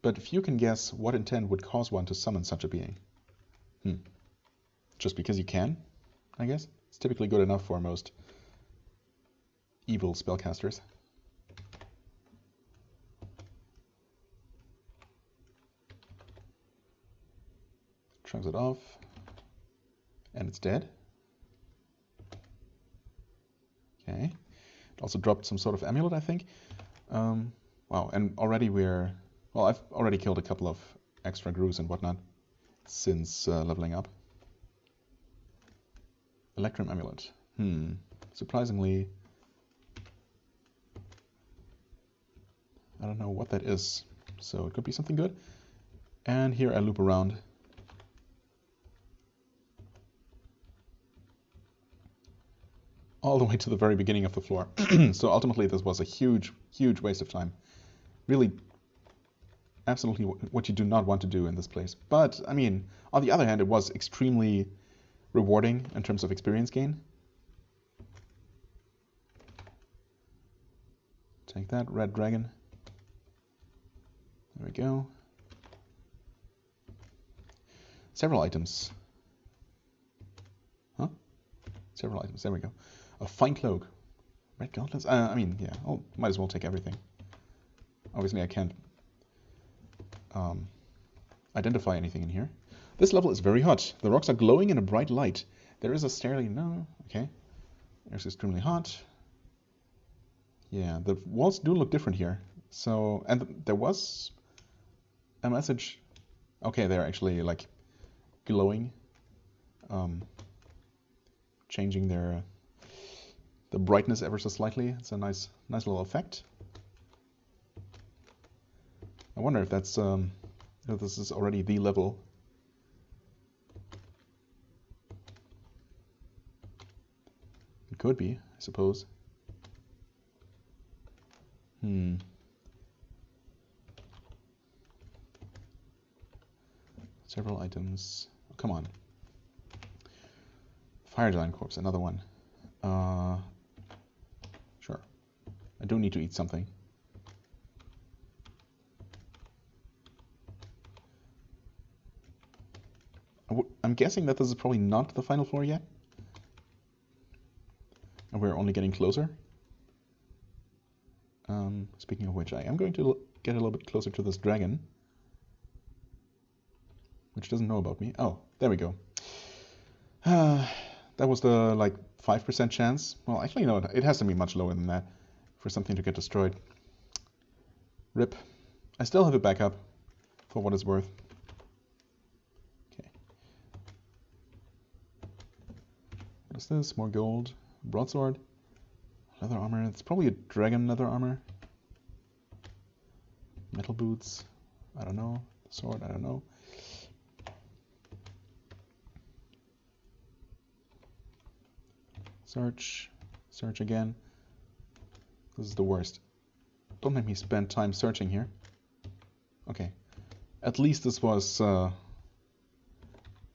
But few can guess what intent would cause one to summon such a being. Just because you can, I guess? It's typically good enough for most evil spellcasters. Shrugs it off. And it's dead. Okay. It also dropped some sort of amulet, I think. Wow, and already we're... Well, I've already killed a couple of extra grooves and whatnot since leveling up. Electrum amulet. Surprisingly... I don't know what that is, so it could be something good. And here I loop around. All the way to the very beginning of the floor. So ultimately this was a huge, huge waste of time. Really, absolutely what you do not want to do in this place. But, I mean, on the other hand, it was extremely rewarding in terms of experience gain. Take that, red dragon. There we go. Several items. Huh? Several items, there we go. A fine cloak. Red gauntlets? I mean, yeah, might as well take everything. Obviously I can't identify anything in here. This level is very hot. The rocks are glowing in a bright light. There is a stairway. No, okay. It's extremely hot. Yeah, the walls do look different here. So, and there was a message. Okay, they're actually like glowing, changing the brightness ever so slightly. It's a nice little effect. I wonder if that's if this is already the level. It could be, I suppose. Several items. Oh, come on. Fire giant corpse, another one. Sure. I do need to eat something. I'm guessing that this is probably not the final floor yet. And we're only getting closer. Speaking of which, I am going to get a little bit closer to this dragon. Which doesn't know about me. Oh, there we go. That was the, like, 5% chance. Well, actually, no, it has to be much lower than that for something to get destroyed. RIP. I still have a backup, for what it's worth. Okay. What is this? More gold. Broadsword. Leather armor. It's probably a dragon leather armor. Metal boots. I don't know. Sword. I don't know. Search. Search again. This is the worst. Don't make me spend time searching here. Okay. At least this was an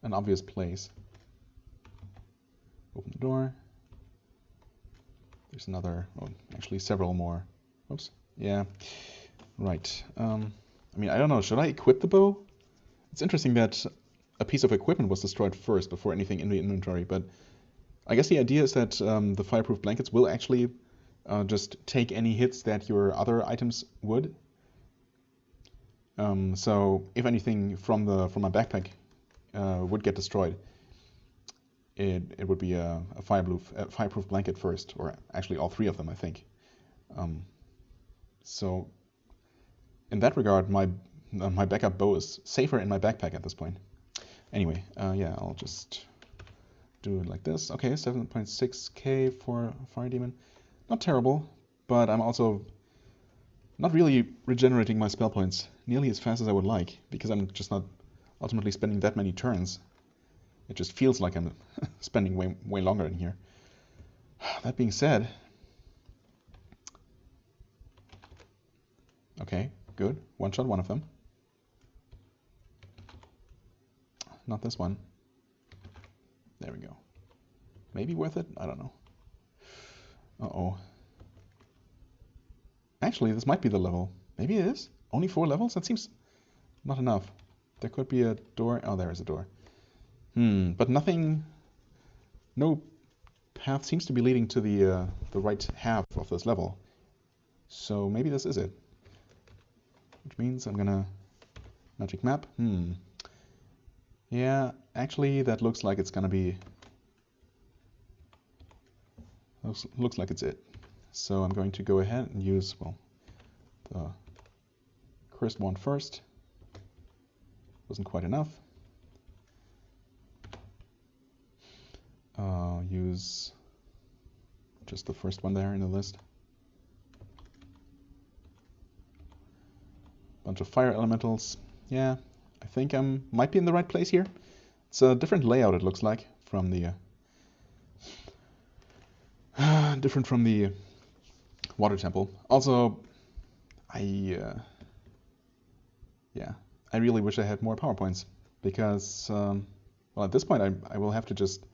obvious place. Open the door. There's another, oh, actually several more. Oops. Yeah. Right. I mean, I don't know. Should I equip the bow? It's interesting that a piece of equipment was destroyed first before anything in the inventory, but I guess the idea is that the fireproof blankets will actually just take any hits that your other items would. So if anything from my backpack would get destroyed, it would be a fireproof blanket first, or actually all three of them, I think. So in that regard, my backup bow is safer in my backpack at this point. Anyway, yeah, I'll just do it like this. Okay, 7.6k for Fire Demon. Not terrible, but I'm also not really regenerating my spell points nearly as fast as I would like, because I'm just not ultimately spending that many turns. It just feels like I'm spending way longer in here. That being said, Okay, good. One shot one of them. Not this one. There we go. Maybe worth it? I don't know. Uh-oh. Actually, this might be the level. Maybe it is? Only 4 levels? That seems not enough. There could be a door. Oh, there is a door. But nothing... No path seems to be leading to the right half of this level. So maybe this is it. Which means I'm gonna... Magic map? Yeah, actually that looks like it's gonna be... Looks like it's it. So I'm going to go ahead and use, well, the cursed one first. Wasn't quite enough. Use just the first one there in the list. Bunch of fire elementals. Yeah, I think I might be in the right place here. It's a different layout, it looks like, from the different from the water temple. Also, yeah, I really wish I had more PowerPoints because, well, at this point I will have to just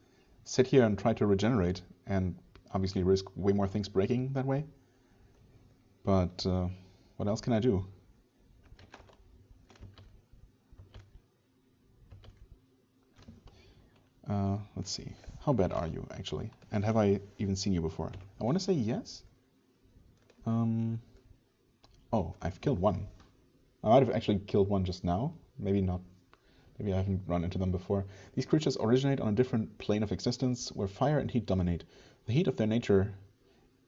sit here and try to regenerate and obviously risk way more things breaking that way. But what else can I do? Let's see. How bad are you, actually? And have I even seen you before? I want to say yes. Oh, I've killed one. I might have actually killed one just now. Maybe not. Maybe I haven't run into them before. These creatures originate on a different plane of existence where fire and heat dominate. The heat of their nature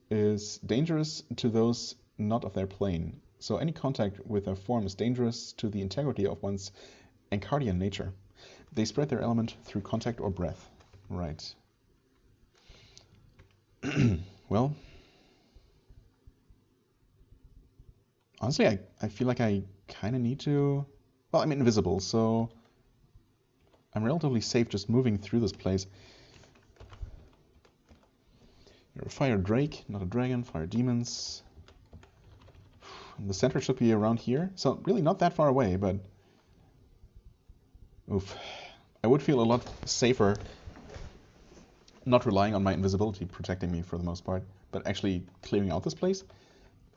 is dangerous to those not of their plane. So any contact with their form is dangerous to the integrity of one's Encardian nature. They spread their element through contact or breath. Right. Well, honestly, I feel like I kind of need to... Well, I'm invisible, so I'm relatively safe just moving through this place. You're a fire drake, not a dragon. Fire demons. And the center should be around here, so really not that far away, but... Oof. I would feel a lot safer not relying on my invisibility protecting me for the most part, but actually clearing out this place.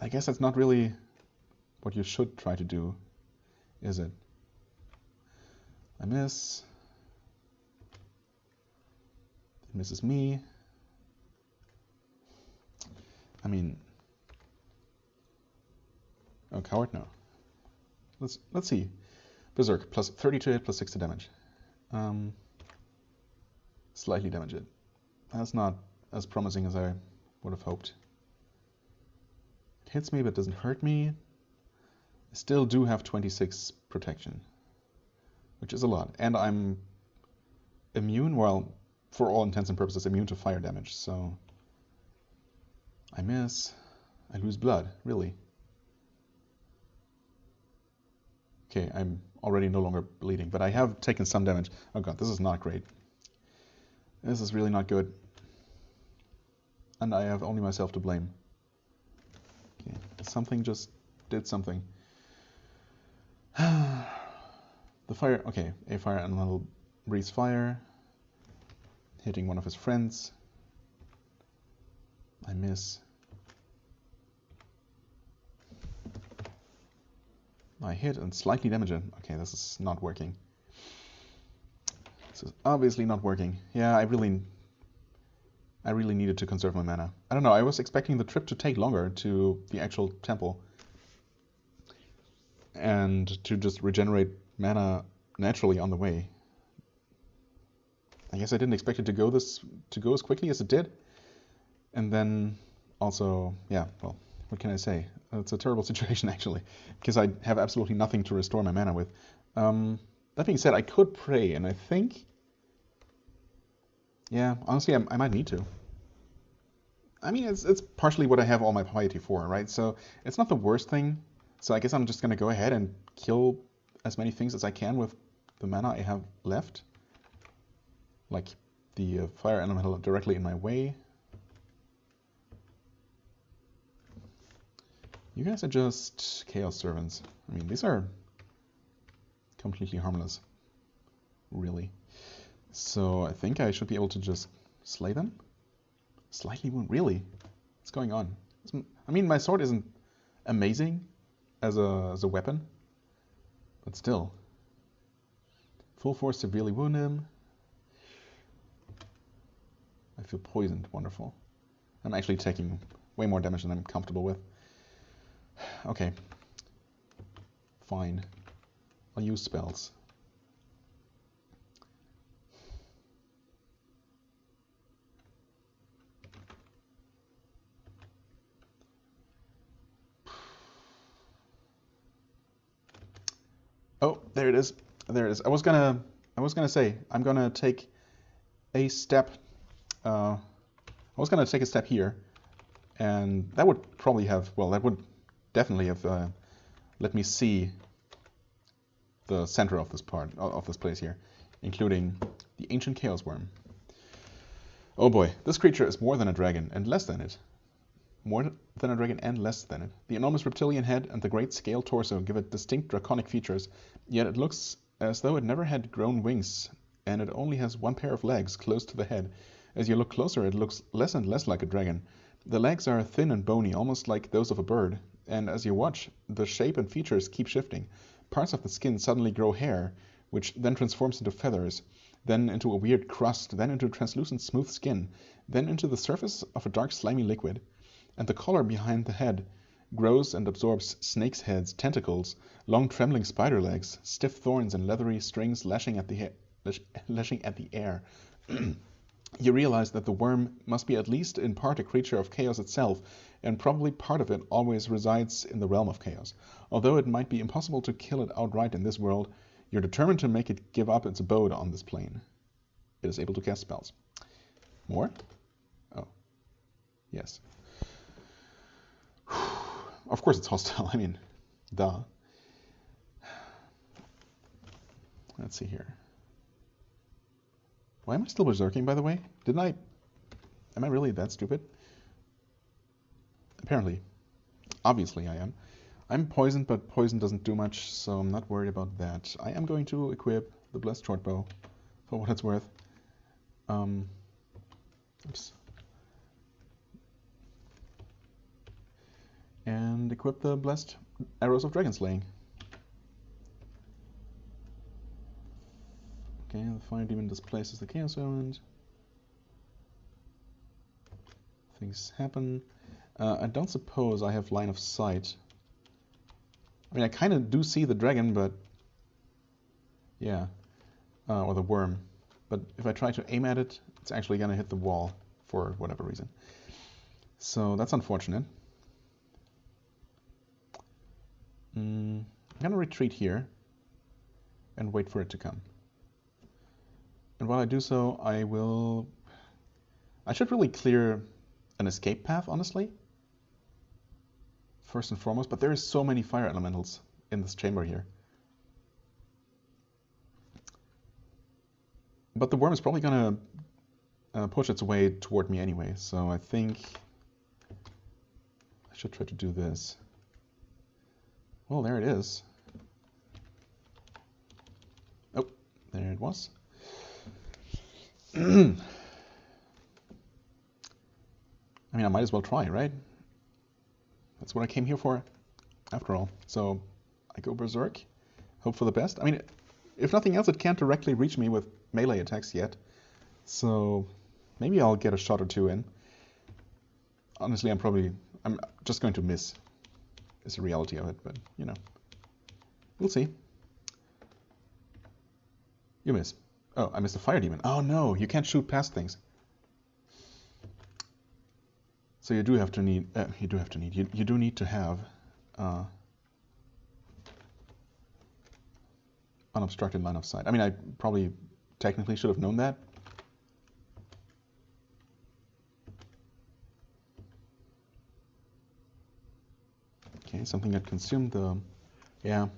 I guess that's not really what you should try to do, is it? I miss. It misses me. I mean, oh, coward, no. Let's see. Berserk, plus 30 to hit, plus 6 to damage. Slightly damage it. That's not as promising as I would have hoped. It hits me but doesn't hurt me. I still do have 26 protection, which is a lot. And I'm immune, well, for all intents and purposes, immune to fire damage, so... I miss. I lose blood, really. Okay, I'm already no longer bleeding, but I have taken some damage. Oh god, this is not great. This is really not good. And I have only myself to blame. Okay, something just did something. The fire, okay, a fire elemental breathes fire, hitting one of his friends. I miss. I hit and slightly damage it. Okay, this is not working. This is obviously not working. Yeah, I really needed to conserve my mana. I don't know, I was expecting the trip to take longer to the actual temple. And to just regenerate mana naturally on the way. I guess I didn't expect it to go as quickly as it did. And then also, yeah, well, what can I say? It's a terrible situation actually, because I have absolutely nothing to restore my mana with. That being said, I could pray, and I think, yeah, honestly, I might need to. I mean, it's partially what I have all my piety for, right? So it's not the worst thing. So I guess I'm just gonna go ahead and kill as many things as I can with the mana I have left, like the fire elemental directly in my way. You guys are just Chaos Servants. I mean, these are completely harmless, really. So I think I should be able to just slay them? Slightly wound? Really? What's going on? I mean, my sword isn't amazing as a weapon, but still. Full force severely wound him. I feel poisoned. Wonderful. I'm actually taking way more damage than I'm comfortable with. Okay. Fine. I'll use spells. Oh, there it is. There it is. I was gonna say I'm gonna take a step. I was gonna take a step here, and that would probably have. Well, that would definitely have let me see the center of this part of this place here, including the ancient chaos worm. Oh boy, this creature is more than a dragon and less than it. More than a dragon and less than it. The enormous reptilian head and the great scale torso give it distinct draconic features, yet it looks as though it never had grown wings, and it only has one pair of legs close to the head. As you look closer, it looks less and less like a dragon. The legs are thin and bony, almost like those of a bird, and as you watch, the shape and features keep shifting. Parts of the skin suddenly grow hair, which then transforms into feathers, then into a weird crust, then into translucent smooth skin, then into the surface of a dark slimy liquid. And the collar behind the head grows and absorbs snakes' heads, tentacles, long trembling spider legs, stiff thorns and leathery strings lashing at the air. You realize that the worm must be at least in part a creature of chaos itself, and probably part of it always resides in the realm of chaos. Although it might be impossible to kill it outright in this world, you're determined to make it give up its abode on this plane. It is able to cast spells. More? Oh. Yes. Of course it's hostile, I mean, duh. Let's see here. Why am I still berserking, by the way? Am I really that stupid? Apparently. Obviously I am. I'm poisoned, but poison doesn't do much, so I'm not worried about that. I am going to equip the Blessed Shortbow, for what it's worth. Oops. And equip the Blessed Arrows of Dragon Slaying. Okay, the Fire Demon displaces the Chaos Element. Things happen. I don't suppose I have line of sight. I mean, I kind of do see the dragon, but... yeah. Or the worm. But if I try to aim at it, it's actually going to hit the wall, for whatever reason. So that's unfortunate. I'm going to retreat here and wait for it to come. And while I do so, I should really clear an escape path, honestly. First and foremost, but there is so many fire elementals in this chamber here. But the worm is probably going to push its way toward me anyway, so I think I should try to do this. Well, there it is. Oh, there it was. I mean, I might as well try, right? That's what I came here for, after all. So, I go berserk, hope for the best. I mean, if nothing else, it can't directly reach me with melee attacks yet. So, maybe I'll get a shot or two in. Honestly, I'm just going to miss. Is the reality of it, but, you know. We'll see. You miss. Oh, I missed a fire demon. Oh no, you can't shoot past things. So you do need to have unobstructed line of sight. I mean, I probably technically should have known that. Okay, something that consumed the... yeah.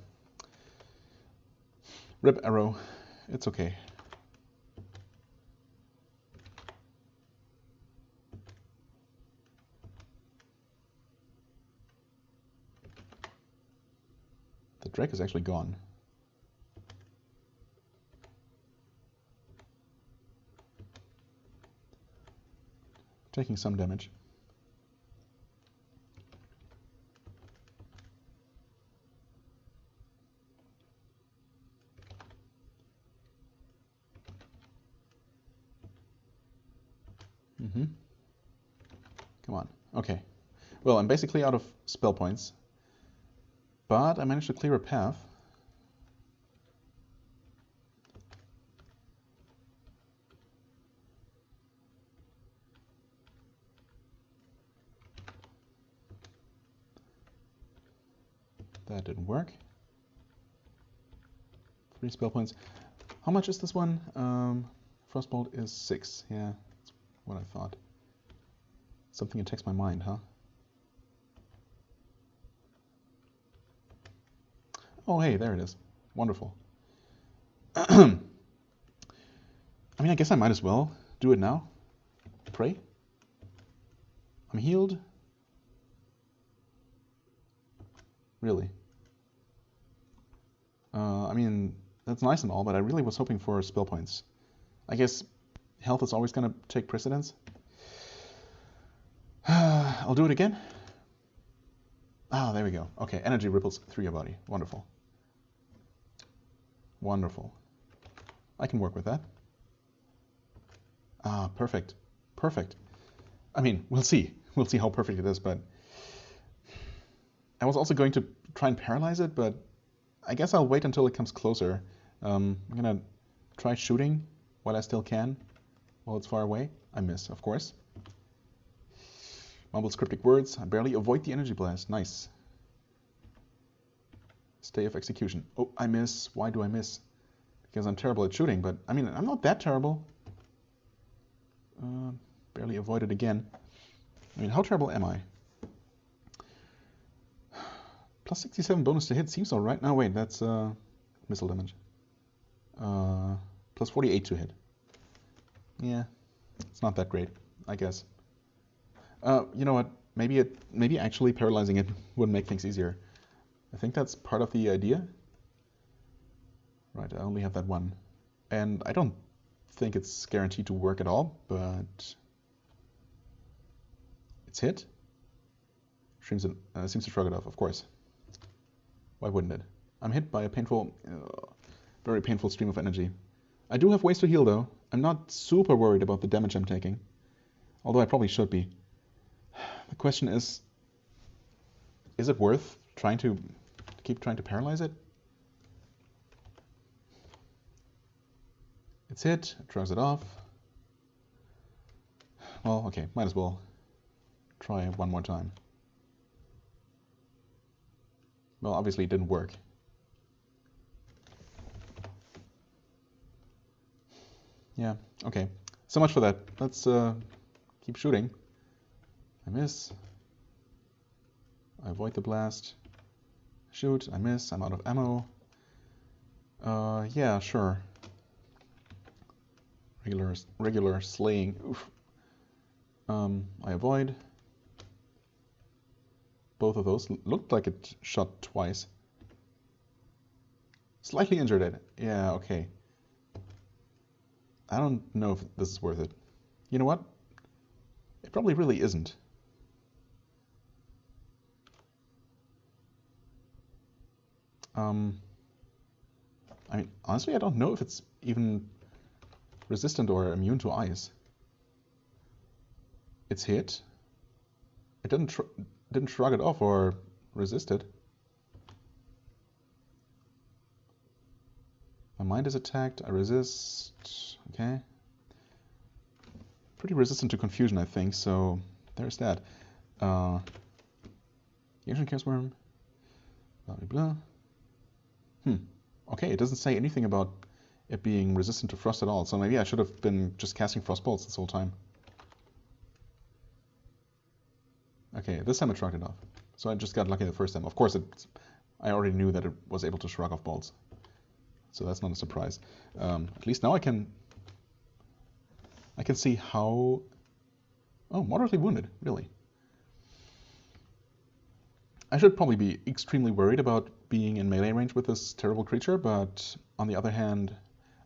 Rip arrow. It's okay. The Drake is actually gone. Taking some damage. Come on. Okay. Well, I'm basically out of spell points. But I managed to clear a path. That didn't work. 3 spell points. How much is this one? Frostbolt is 6. Yeah, that's what I thought. Something attacks my mind, huh? Oh, hey, there it is. Wonderful. I mean, I guess I might as well do it now. Pray. I'm healed. Really. I mean, that's nice and all, but I really was hoping for spell points. I guess health is always going to take precedence. I'll do it again. Ah, there we go. Okay, energy ripples through your body. Wonderful. Wonderful. I can work with that. Ah, perfect. Perfect. I mean, we'll see. We'll see how perfect it is, but I was also going to try and paralyze it, but I guess I'll wait until it comes closer. I'm gonna try shooting while I still can, while it's far away. I miss, of course. Mumbles cryptic words. I barely avoid the energy blast. Nice. Stay of execution. Oh, I miss. Why do I miss? Because I'm terrible at shooting, but I mean, I'm not that terrible. Barely avoided again. I mean, how terrible am I? Plus 67 bonus to hit seems alright. No, wait, that's missile damage. Plus 48 to hit. Yeah, it's not that great, I guess. You know what? Maybe actually paralyzing it would make things easier. I think that's part of the idea. Right, I only have that one. And I don't think it's guaranteed to work at all, but it's hit. Seems to shrug it off, of course. Why wouldn't it? I'm hit by a painful, very painful stream of energy. I do have ways to heal, though. I'm not super worried about the damage I'm taking, although I probably should be. The question is it worth trying to keep trying to paralyze it? It's hit, it throws it off. Well, okay, might as well try one more time. Well, obviously it didn't work. Yeah, okay. So much for that. Let's keep shooting. I miss. I avoid the blast. Shoot, I miss. I'm out of ammo. Yeah, sure. Regular slaying. Oof. I avoid. Both of those looked like it shot twice. Slightly injured it. Yeah, okay. I don't know if this is worth it. You know what? It probably really isn't. I mean, honestly, I don't know if it's even resistant or immune to ice. It's hit. It didn't shrug it off or resist it. My mind is attacked. I resist. Okay. Pretty resistant to confusion, I think. So there's that. The ancient chaos worm. Blah blah blah. Okay, it doesn't say anything about it being resistant to frost at all. So maybe I should have been just casting frost bolts this whole time. Okay, this time it shrugged it off. So I just got lucky the first time. Of course, I already knew that it was able to shrug off bolts. So that's not a surprise. At least now I can see how... Oh, moderately wounded, really. I should probably be extremely worried about being in melee range with this terrible creature, but on the other hand,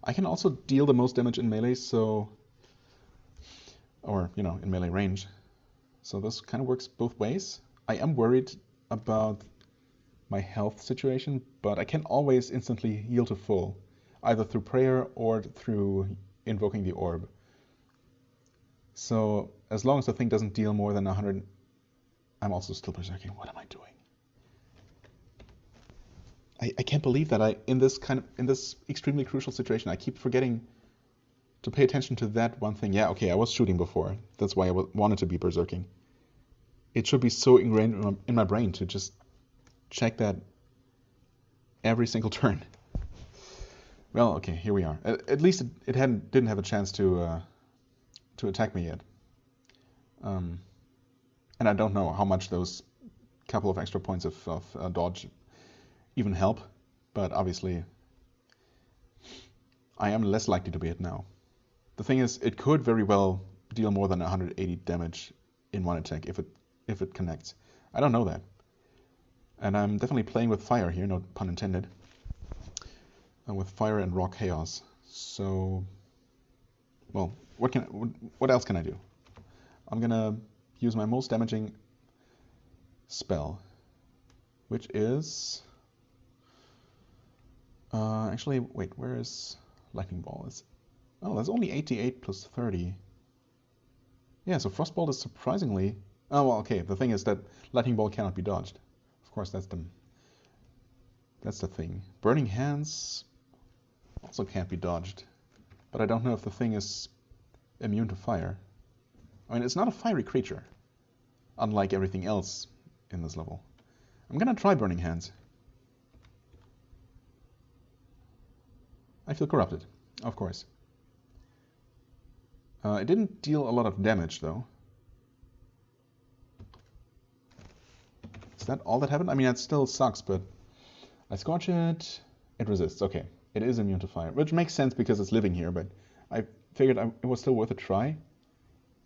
I can also deal the most damage in melee, so... Or, you know, in melee range. So this kind of works both ways. I am worried about my health situation, but I can always instantly heal to full, either through prayer or through invoking the orb. So as long as the thing doesn't deal more than 100, I'm also still berserking. What am I doing? I can't believe that in this extremely crucial situation, I keep forgetting to pay attention to that one thing. Yeah, okay, I was shooting before. That's why I wanted to be berserking. It should be so ingrained in my brain to just check that every single turn. Well, okay, here we are. At least it didn't have a chance to attack me yet. And I don't know how much those couple of extra points of dodge even help, but obviously I am less likely to be hit now. The thing is, it could very well deal more than 180 damage in one attack if it connects. I don't know that. And I'm definitely playing with fire here, no pun intended. With fire and raw chaos. So, well, what else can I do? I'm gonna use my most damaging spell, which is actually, wait, where is lightning ball? Oh, that's only 88 plus 30. Yeah, so frostbolt is surprisingly... Oh, well, okay, the thing is that lightning ball cannot be dodged. Of course, that's the thing. Burning hands also can't be dodged, but I don't know if the thing is immune to fire. I mean, it's not a fiery creature, unlike everything else in this level. I'm gonna try burning hands. I feel corrupted, of course. It didn't deal a lot of damage, though. Is that all that happened? I mean, that still sucks, but I scorch it. It resists. Okay, it is immune to fire, which makes sense because it's living here, but I figured it was still worth a try.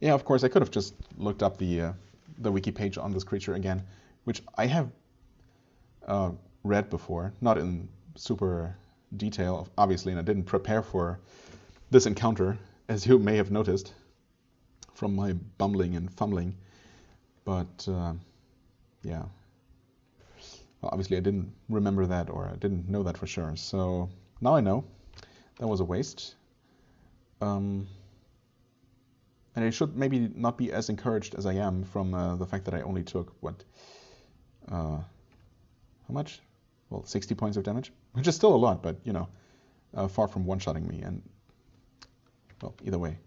Yeah, of course, I could have just looked up the wiki page on this creature again, which I have read before, not in super detail, obviously, and I didn't prepare for this encounter, as you may have noticed from my bumbling and fumbling. But yeah, well, obviously I didn't remember that, or I didn't know that for sure. So now I know. That was a waste. And I should maybe not be as encouraged as I am from the fact that I only took, how much? Well, 60 points of damage, which is still a lot, but, you know, far from one-shotting me. And, well, either way.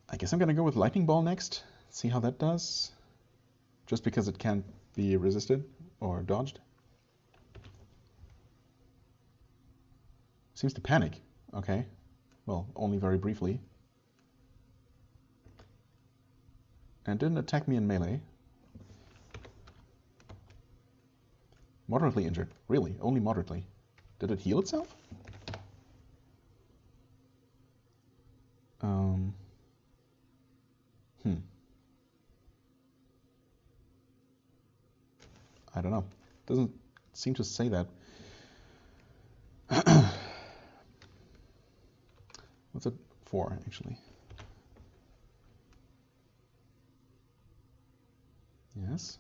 I guess I'm going to go with Lightning Ball next, see how that does, just because it can't be resisted or dodged. Seems to panic. Okay. Well, only very briefly. And didn't attack me in melee. Moderately injured. Really? Only moderately. Did it heal itself? I don't know. Doesn't seem to say that. What's it for, actually? Yes.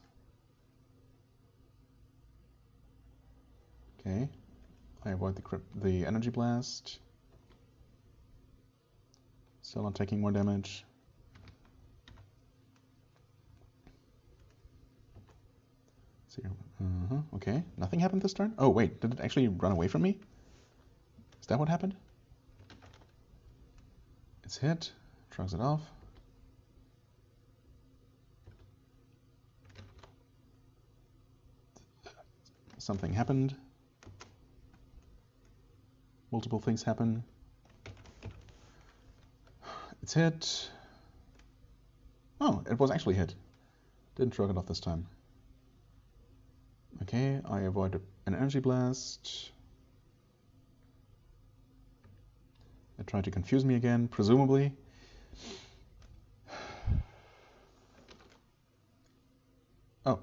Okay. I avoid the energy blast. Still not taking more damage. Okay, nothing happened this turn? Oh wait, did it actually run away from me? Is that what happened? It's hit, shrugs it off. Something happened. Multiple things happen. It's hit. Oh, it was actually hit. Didn't shrug it off this time. Okay, I avoid an energy blast. It tried to confuse me again, presumably. Oh,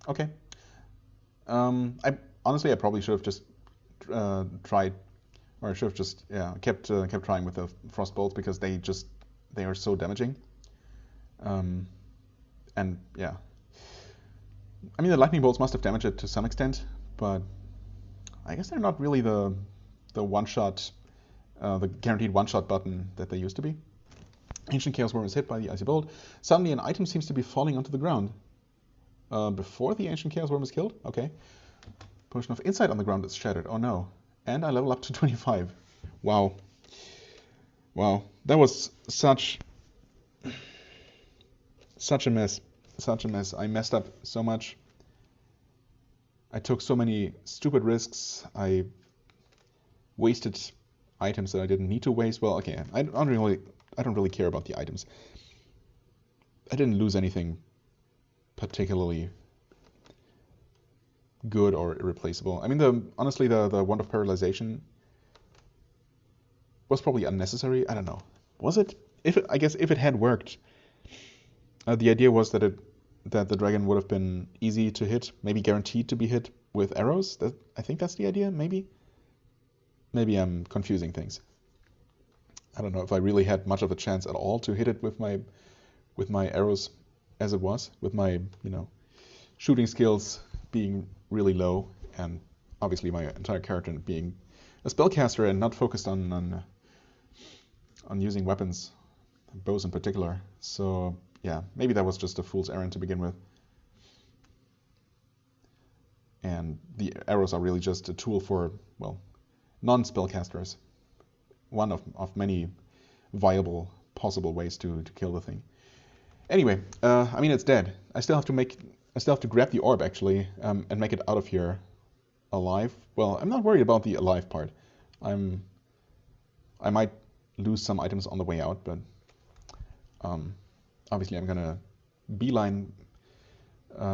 Okay. I honestly I probably should have just tried, or I should have just kept trying with the frost bolts because they are so damaging. And yeah, I mean the lightning bolts must have damaged it to some extent, but I guess they're not really the one shot, the guaranteed one shot button that they used to be. Ancient Chaos Worm is hit by the Icy Bolt. Suddenly an item seems to be falling onto the ground. Before the Ancient Chaos Worm is killed? Okay. Potion of Insight on the ground is shattered. Oh no. And I level up to 25. Wow. Wow. That was such a mess. Such a mess. I messed up so much. I took so many stupid risks. I wasted items that I didn't need to waste. Well, okay, I don't really care about the items. I didn't lose anything particularly good or irreplaceable. I mean, honestly, the Wand of Paralyzation was probably unnecessary. I don't know. Was it? I guess if it had worked, the idea was that the dragon would have been easy to hit, maybe guaranteed to be hit with arrows. I think that's the idea. Maybe I'm confusing things. I don't know if I really had much of a chance at all to hit it with my arrows as it was, with my shooting skills being really low, and obviously my entire character being a spellcaster and not focused on using weapons, bows in particular. So yeah, maybe that was just a fool's errand to begin with. And the arrows are really just a tool for, well, non-spellcasters. One of many viable possible ways to kill the thing. Anyway, I mean it's dead. I still have to grab the orb actually, and make it out of here alive. Well, I'm not worried about the alive part. I might lose some items on the way out, but obviously I'm gonna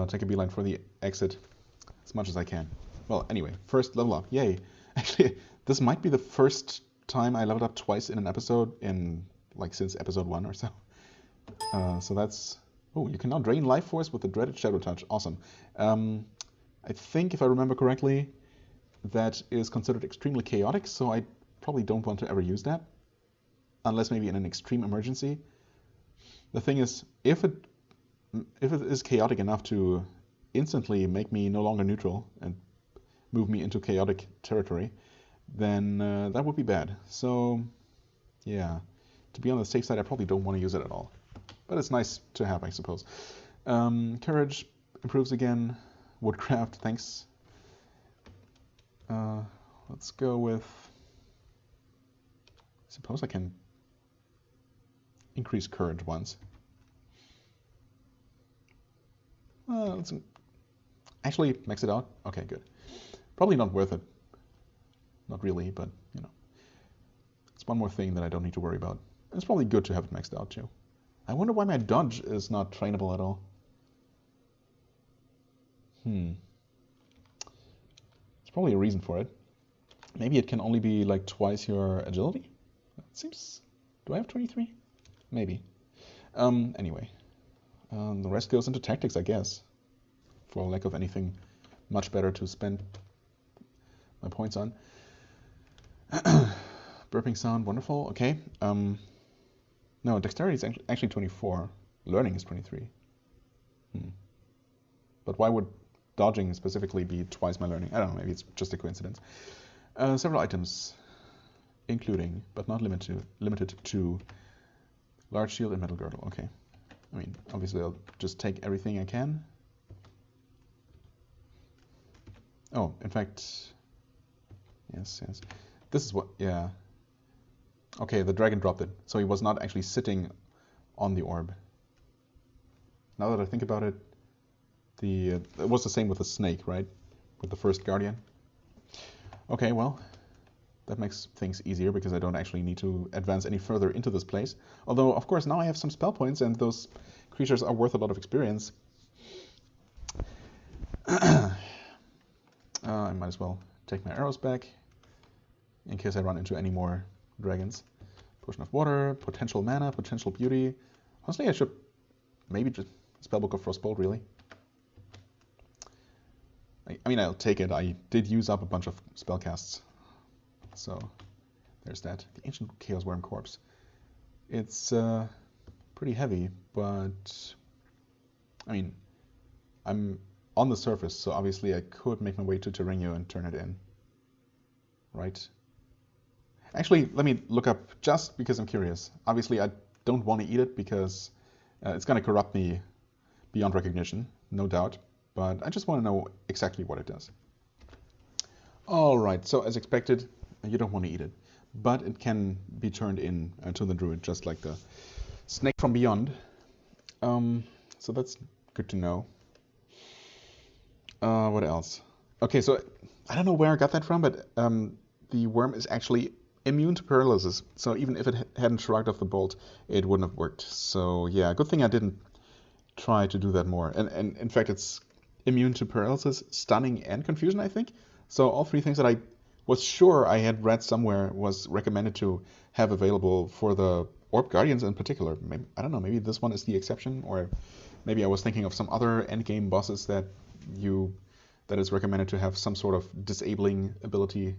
take a beeline for the exit as much as I can. Well, anyway, first level up. Yay! Actually, this might be the first time I leveled up twice in an episode since episode 1 or so. So that's... Oh, you can now drain life force with the dreaded Shadow Touch. Awesome. I think, if I remember correctly, that is considered extremely chaotic, so I probably don't want to ever use that. Unless maybe in an extreme emergency. The thing is, if it is chaotic enough to instantly make me no longer neutral and move me into chaotic territory, then that would be bad. So, yeah. To be on the safe side, I probably don't want to use it at all. But it's nice to have, I suppose. Courage improves again. Woodcraft, thanks. Let's go with... I suppose I can increase courage once. Let's actually max it out. Okay, good. Probably not worth it. Not really, but, it's one more thing that I don't need to worry about. It's probably good to have it maxed out, too. I wonder why my dodge is not trainable at all. There's probably a reason for it. Maybe it can only be like twice your agility? That seems... Do I have 23? Maybe. Anyway. The rest goes into tactics, I guess. For lack of anything much better to spend my points on. Burping sound, wonderful. Okay. No, dexterity is actually 24. Learning is 23. But why would dodging specifically be twice my learning? I don't know, maybe it's just a coincidence. Several items, including, but not limited to, large shield and metal girdle. Okay. I mean, obviously I'll just take everything I can. Oh, in fact, yes. This is what, yeah. Okay, the dragon dropped it, so he was not actually sitting on the orb. Now that I think about it, it was the same with the snake, right? With the first guardian. Okay, well, that makes things easier because I don't actually need to advance any further into this place. Although, of course, now I have some spell points and those creatures are worth a lot of experience. I might as well take my arrows back in case I run into any more dragons. Potion of water, potential mana, potential beauty. Honestly, I should maybe just Spellbook of Frostbolt, really. I mean, I'll take it. I did use up a bunch of spellcasts. So there's that. The Ancient Chaos Worm Corpse. It's pretty heavy, but I mean, I'm on the surface, so obviously I could make my way to Terranio and turn it in. Right? Actually, let me look up just because I'm curious. Obviously, I don't want to eat it because it's going to corrupt me beyond recognition, no doubt. But I just want to know exactly what it does. Alright, so as expected, you don't want to eat it. But it can be turned in to the druid, just like the snake from beyond. So that's good to know. What else? Okay, so I don't know where I got that from, but the worm is actually immune to paralysis. So even if it hadn't shrugged off the bolt, it wouldn't have worked. So yeah, good thing I didn't try to do that more. And in fact, it's immune to paralysis, stunning, and confusion, I think. So all three things that I was sure I had read somewhere was recommended to have available for the Orb Guardians in particular. Maybe, I don't know, maybe this one is the exception, or maybe I was thinking of some other endgame bosses that is recommended to have some sort of disabling ability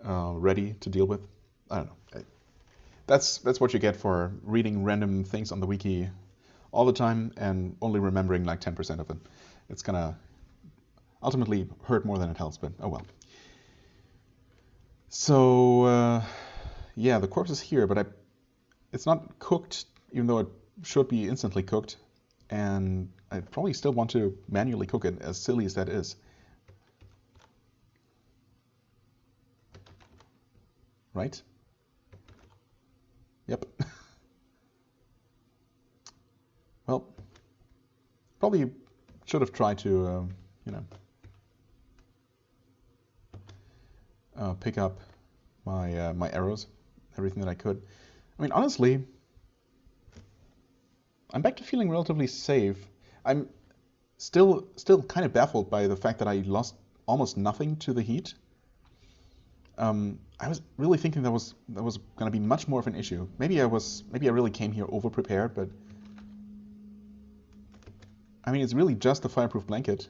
ready to deal with. I don't know. That's what you get for reading random things on the wiki all the time and only remembering like 10% of it. It's gonna ultimately hurt more than it helps, but oh well. So yeah, the corpse is here, but it's not cooked, even though it should be instantly cooked, and I probably still want to manually cook it, as silly as that is. Right? Yep. Well, probably should have tried to, pick up my my arrows, everything that I could. I mean, honestly, I'm back to feeling relatively safe. I'm still kind of baffled by the fact that I lost almost nothing to the heat. I was really thinking that was going to be much more of an issue. Maybe I really came here over prepared, but I mean, it's really just the fireproof blanket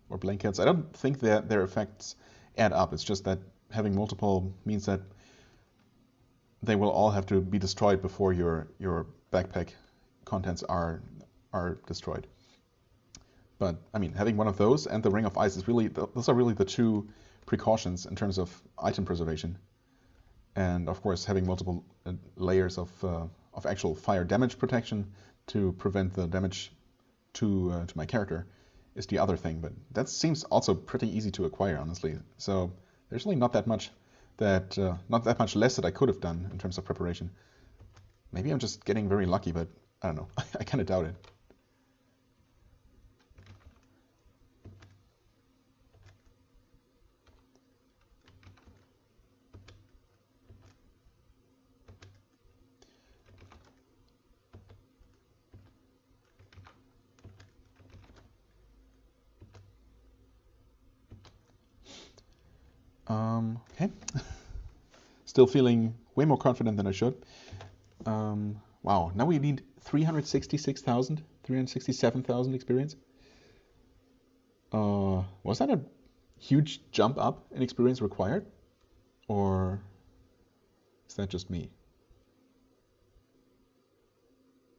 or blankets. I don't think that their effects add up. It's just that having multiple means that they will all have to be destroyed before your backpack contents are destroyed. But I mean, having one of those and the Ring of Ice is really those are really the two precautions in terms of item preservation. And of course, having multiple layers of actual fire damage protection to prevent the damage to my character is the other thing. But that seems also pretty easy to acquire, honestly. So there's really not that much less that I could have done in terms of preparation. Maybe I'm just getting very lucky, but I don't know. I kind of doubt it. Okay. Still feeling way more confident than I should. Wow, now we need 367,000 experience. Was that a huge jump up in experience required? Or is that just me?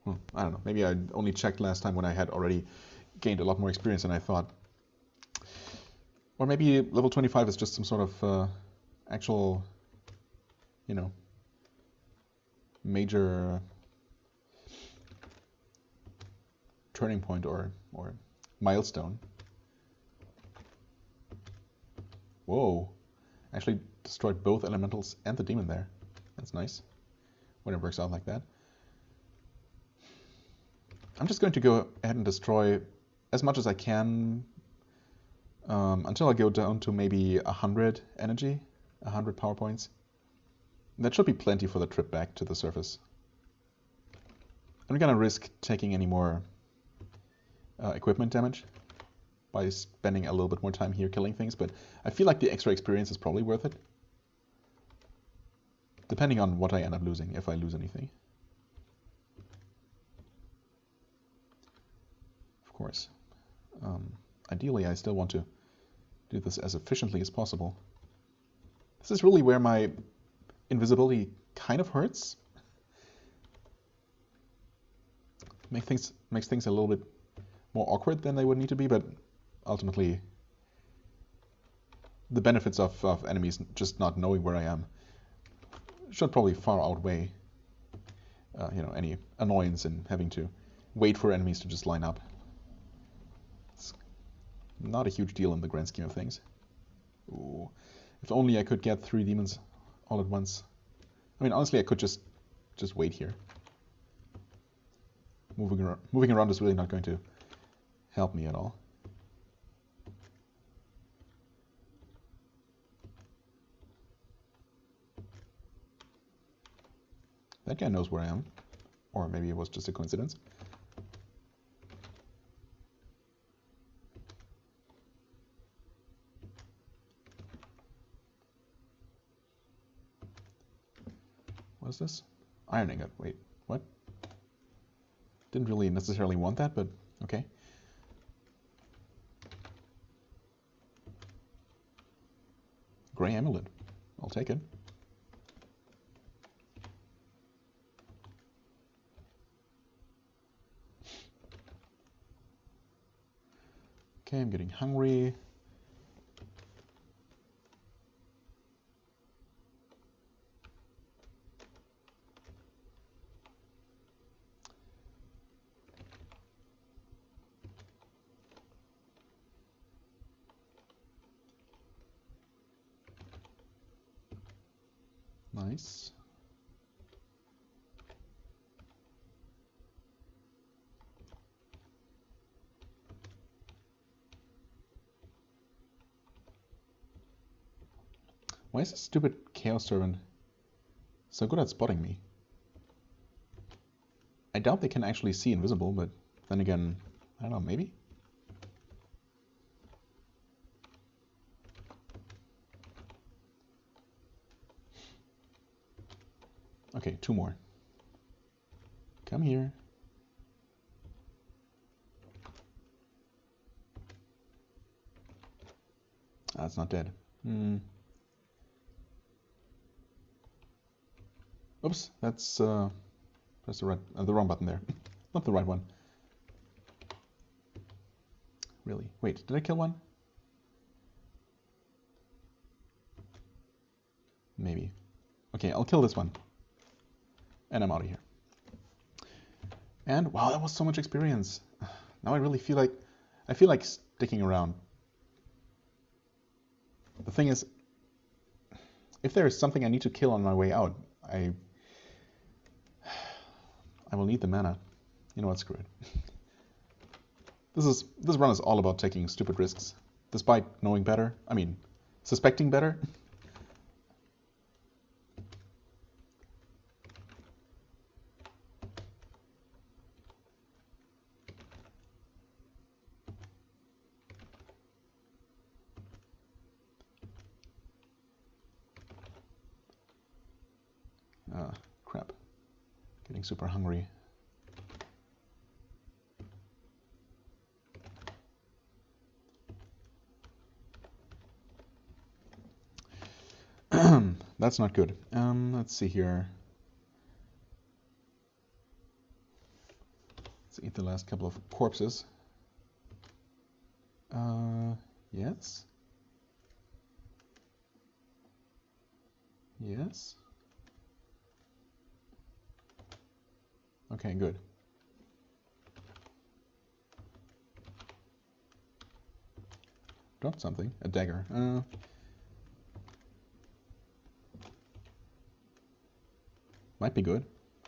I don't know. Maybe I only checked last time when I had already gained a lot more experience than I thought. Or maybe level 25 is just some sort of actual, major turning point or milestone. Whoa. Actually destroyed both elementals and the demon there. That's nice when it works out like that. I'm just going to go ahead and destroy as much as I can until I go down to maybe 100 energy, 100 power points. That should be plenty for the trip back to the surface. I'm not gonna risk taking any more equipment damage by spending a little bit more time here killing things, but I feel like the extra experience is probably worth it. Depending on what I end up losing, if I lose anything. Of course. Ideally, I still want to do this as efficiently as possible. This is really where my invisibility kind of hurts. Makes things a little bit more awkward than they would need to be, but ultimately the benefits of enemies just not knowing where I am should probably far outweigh any annoyance in having to wait for enemies to just line up. It's not a huge deal in the grand scheme of things. Ooh. If only I could get 3 demons all at once. I mean, honestly, I could just wait here. Moving around is really not going to help me at all. That guy knows where I am. Or maybe it was just a coincidence. What is this? Iron ingot. Wait, what? Didn't really necessarily want that, but okay. Gray amulet. I'll take it. Okay, I'm getting hungry. Nice. Why is this stupid Chaos Servant so good at spotting me? I doubt they can actually see invisible, but then again, I don't know, maybe? Okay, 2 more. Come here. Ah, it's not dead. Oops, that's press the wrong button there. Not the right one. Really? Wait, did I kill one? Maybe. Okay, I'll kill this one. And I'm out of here. And wow, that was so much experience. Now I really feel like sticking around. The thing is, if there is something I need to kill on my way out, I will need the mana. You know what, screw it. This run is all about taking stupid risks, despite knowing better. I mean, suspecting better. Crap. Getting super hungry. That's not good. Let's see here. Let's eat the last couple of corpses. Yes. Yes. Okay, good. Dropped something. A dagger. Might be good,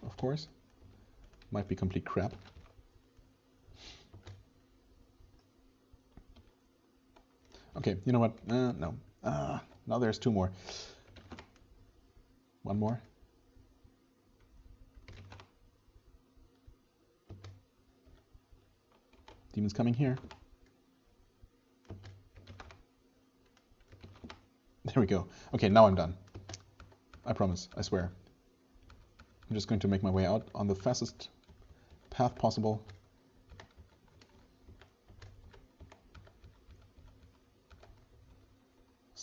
of course. Might be complete crap. Okay, you know what? No. Now there's 2 more. 1 more. Demons coming here. There we go. Okay, now I'm done. I promise. I swear. I'm just going to make my way out on the fastest path possible.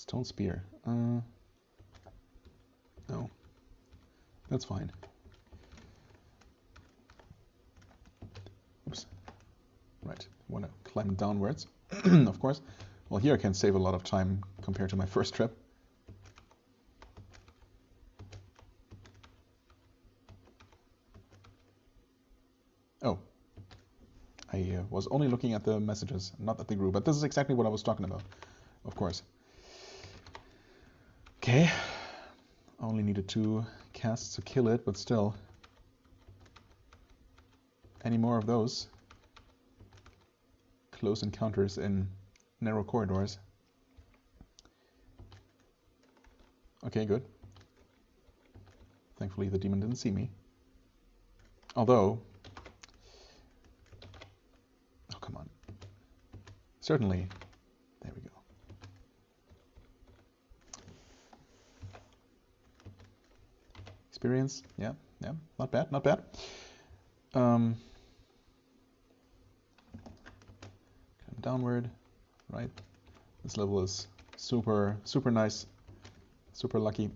Stone spear. No. That's fine. Oops. Right. Want to climb downwards, of course. Well, here I can save a lot of time compared to my first trip. Oh. I was only looking at the messages, not at the group. But this is exactly what I was talking about, of course. Okay. I only needed 2 casts to kill it, but still. Any more of those close encounters in narrow corridors. Okay, good. Thankfully the demon didn't see me. Although... Oh, come on. Certainly. There we go. Experience. Yeah, not bad, not bad. Come downward, right? This level is super nice, super lucky.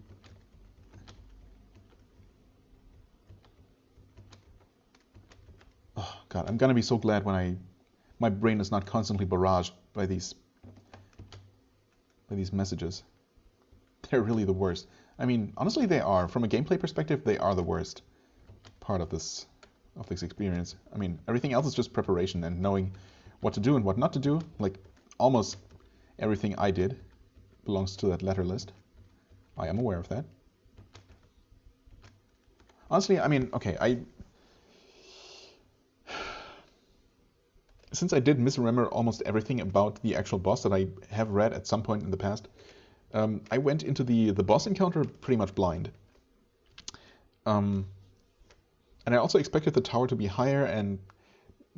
Oh God, I'm gonna be so glad when my brain is not constantly barraged by these messages. They're really the worst. I mean, honestly, they are. From a gameplay perspective, they are the worst part of this experience. I mean, everything else is just preparation and knowing what to do and what not to do. Like, almost everything I did belongs to that letter list. I am aware of that. Honestly, I mean, okay, since I did misremember almost everything about the actual boss that I have read at some point in the past, I went into the boss encounter pretty much blind. And I also expected the tower to be higher and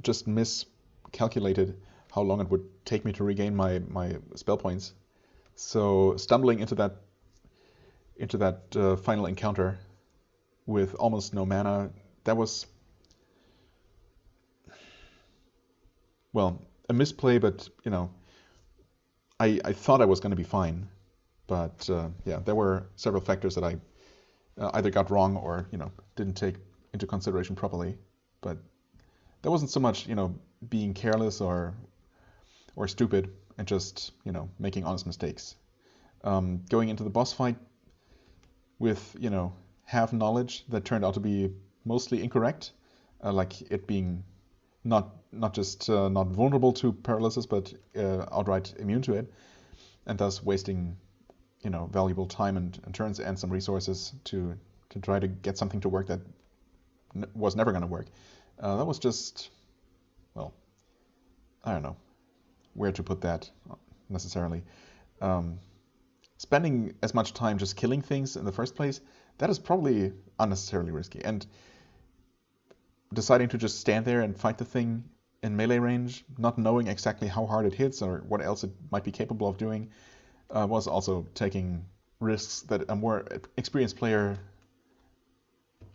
just miscalculated how long it would take me to regain my spell points. So stumbling into that final encounter with almost no mana, that was, well, a misplay, but you know, I thought I was going to be fine. But yeah, there were several factors that I either got wrong or, you know, didn't take into consideration properly. But that wasn't so much, you know, being careless or stupid and just, you know, making honest mistakes. Going into the boss fight with, you know, half knowledge that turned out to be mostly incorrect, like it being not just not vulnerable to paralysis, but outright immune to it, and thus wasting, you know, valuable time and turns and some resources to try to get something to work that was never going to work. That was just, well, I don't know where to put that necessarily. Spending as much time just killing things in the first place, that is probably unnecessarily risky. And deciding to just stand there and fight the thing in melee range, not knowing exactly how hard it hits or what else it might be capable of doing, was also taking risks that a more experienced player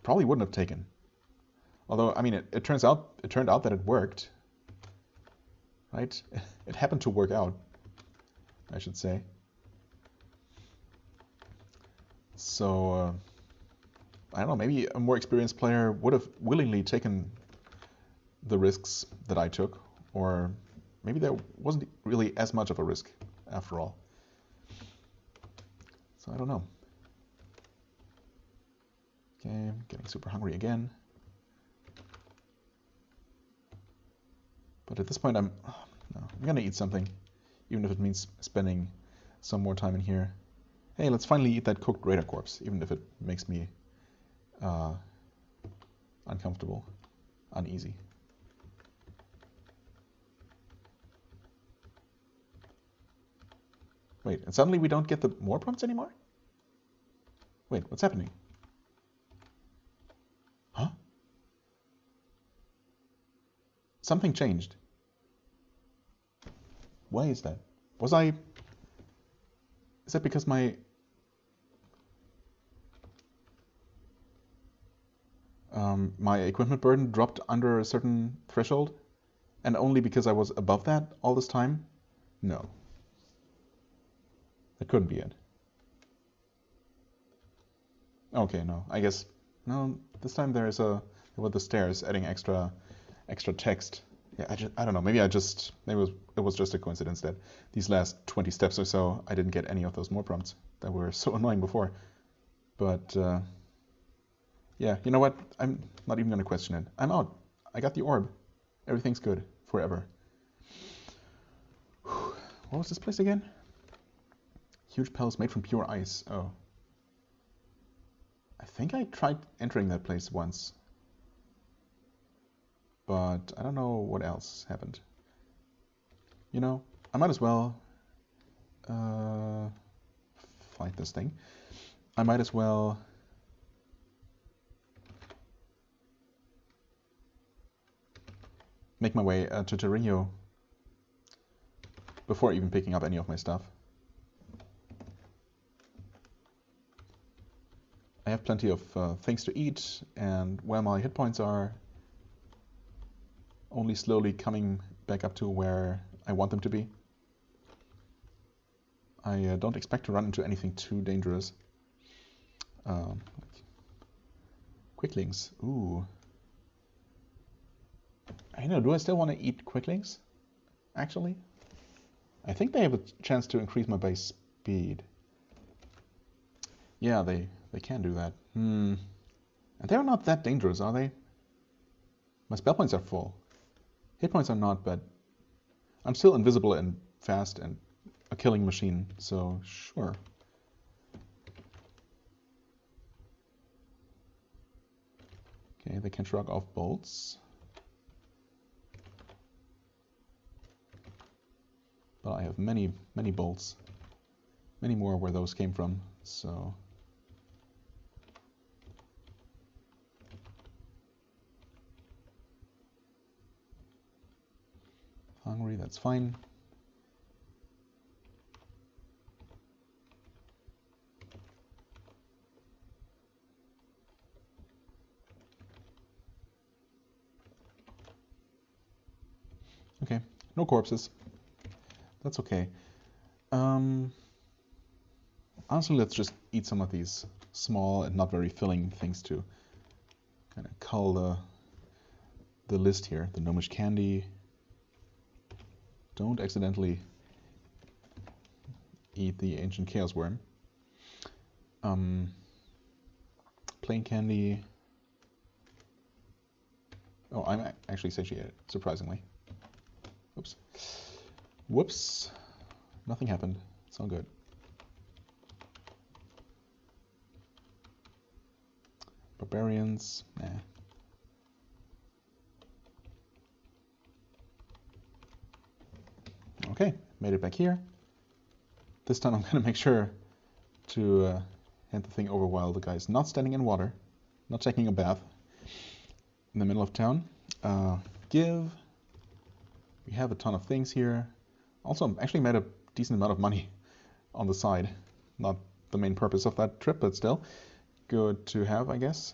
probably wouldn't have taken. Although, I mean, it turned out that it worked, right? It happened to work out, I should say. So, I don't know, maybe a more experienced player would have willingly taken the risks that I took, or maybe there wasn't really as much of a risk after all. So I don't know. Okay, I'm getting super hungry again. But at this point I'm gonna eat something, even if it means spending some more time in here. Hey, let's finally eat that cooked raider corpse, even if it makes me uncomfortable, uneasy. Wait, and suddenly we don't get the more prompts anymore? Wait, what's happening? Huh? Something changed. Why is that? Is that because my equipment burden dropped under a certain threshold? And only because I was above that all this time? No. That couldn't be it. Okay, no. I guess no. This time there were the stairs adding extra text. Yeah, I don't know. Maybe it was just a coincidence that these last 20 steps or so I didn't get any of those more prompts that were so annoying before. But yeah, you know what? I'm not even gonna question it. I'm out. I got the orb. Everything's good forever. What was this place again? Huge palace made from pure ice. Oh. I think I tried entering that place once. But I don't know what else happened. You know, I might as well fight this thing. I might as well make my way to Torino before even picking up any of my stuff. I have plenty of things to eat, and where my hit points are only slowly coming back up to where I want them to be. I don't expect to run into anything too dangerous. Quicklings. Ooh. I know, do I still want to eat quicklings? Actually? I think they have a chance to increase my base speed. Yeah, they can do that. And they're not that dangerous, are they? My spell points are full. Hit points are not, but I'm still invisible and fast and a killing machine, so sure. Okay, they can shrug off bolts. But I have many bolts. Many more where those came from, so... Hungry, that's fine. Okay, no corpses. That's okay. Honestly, let's just eat some of these small and not very filling things to kind of cull the list here. The gnomish candy. Don't accidentally eat the ancient chaos worm. Plain candy. Oh, I'm actually satiated, surprisingly. Oops. Whoops. Nothing happened. It's all good. Barbarians. Nah. Okay, made it back here. This time I'm going to make sure to hand the thing over while the guy's not standing in water, not taking a bath in the middle of town. Give. We have a ton of things here. Also, actually made a decent amount of money on the side. Not the main purpose of that trip, but still good to have, I guess.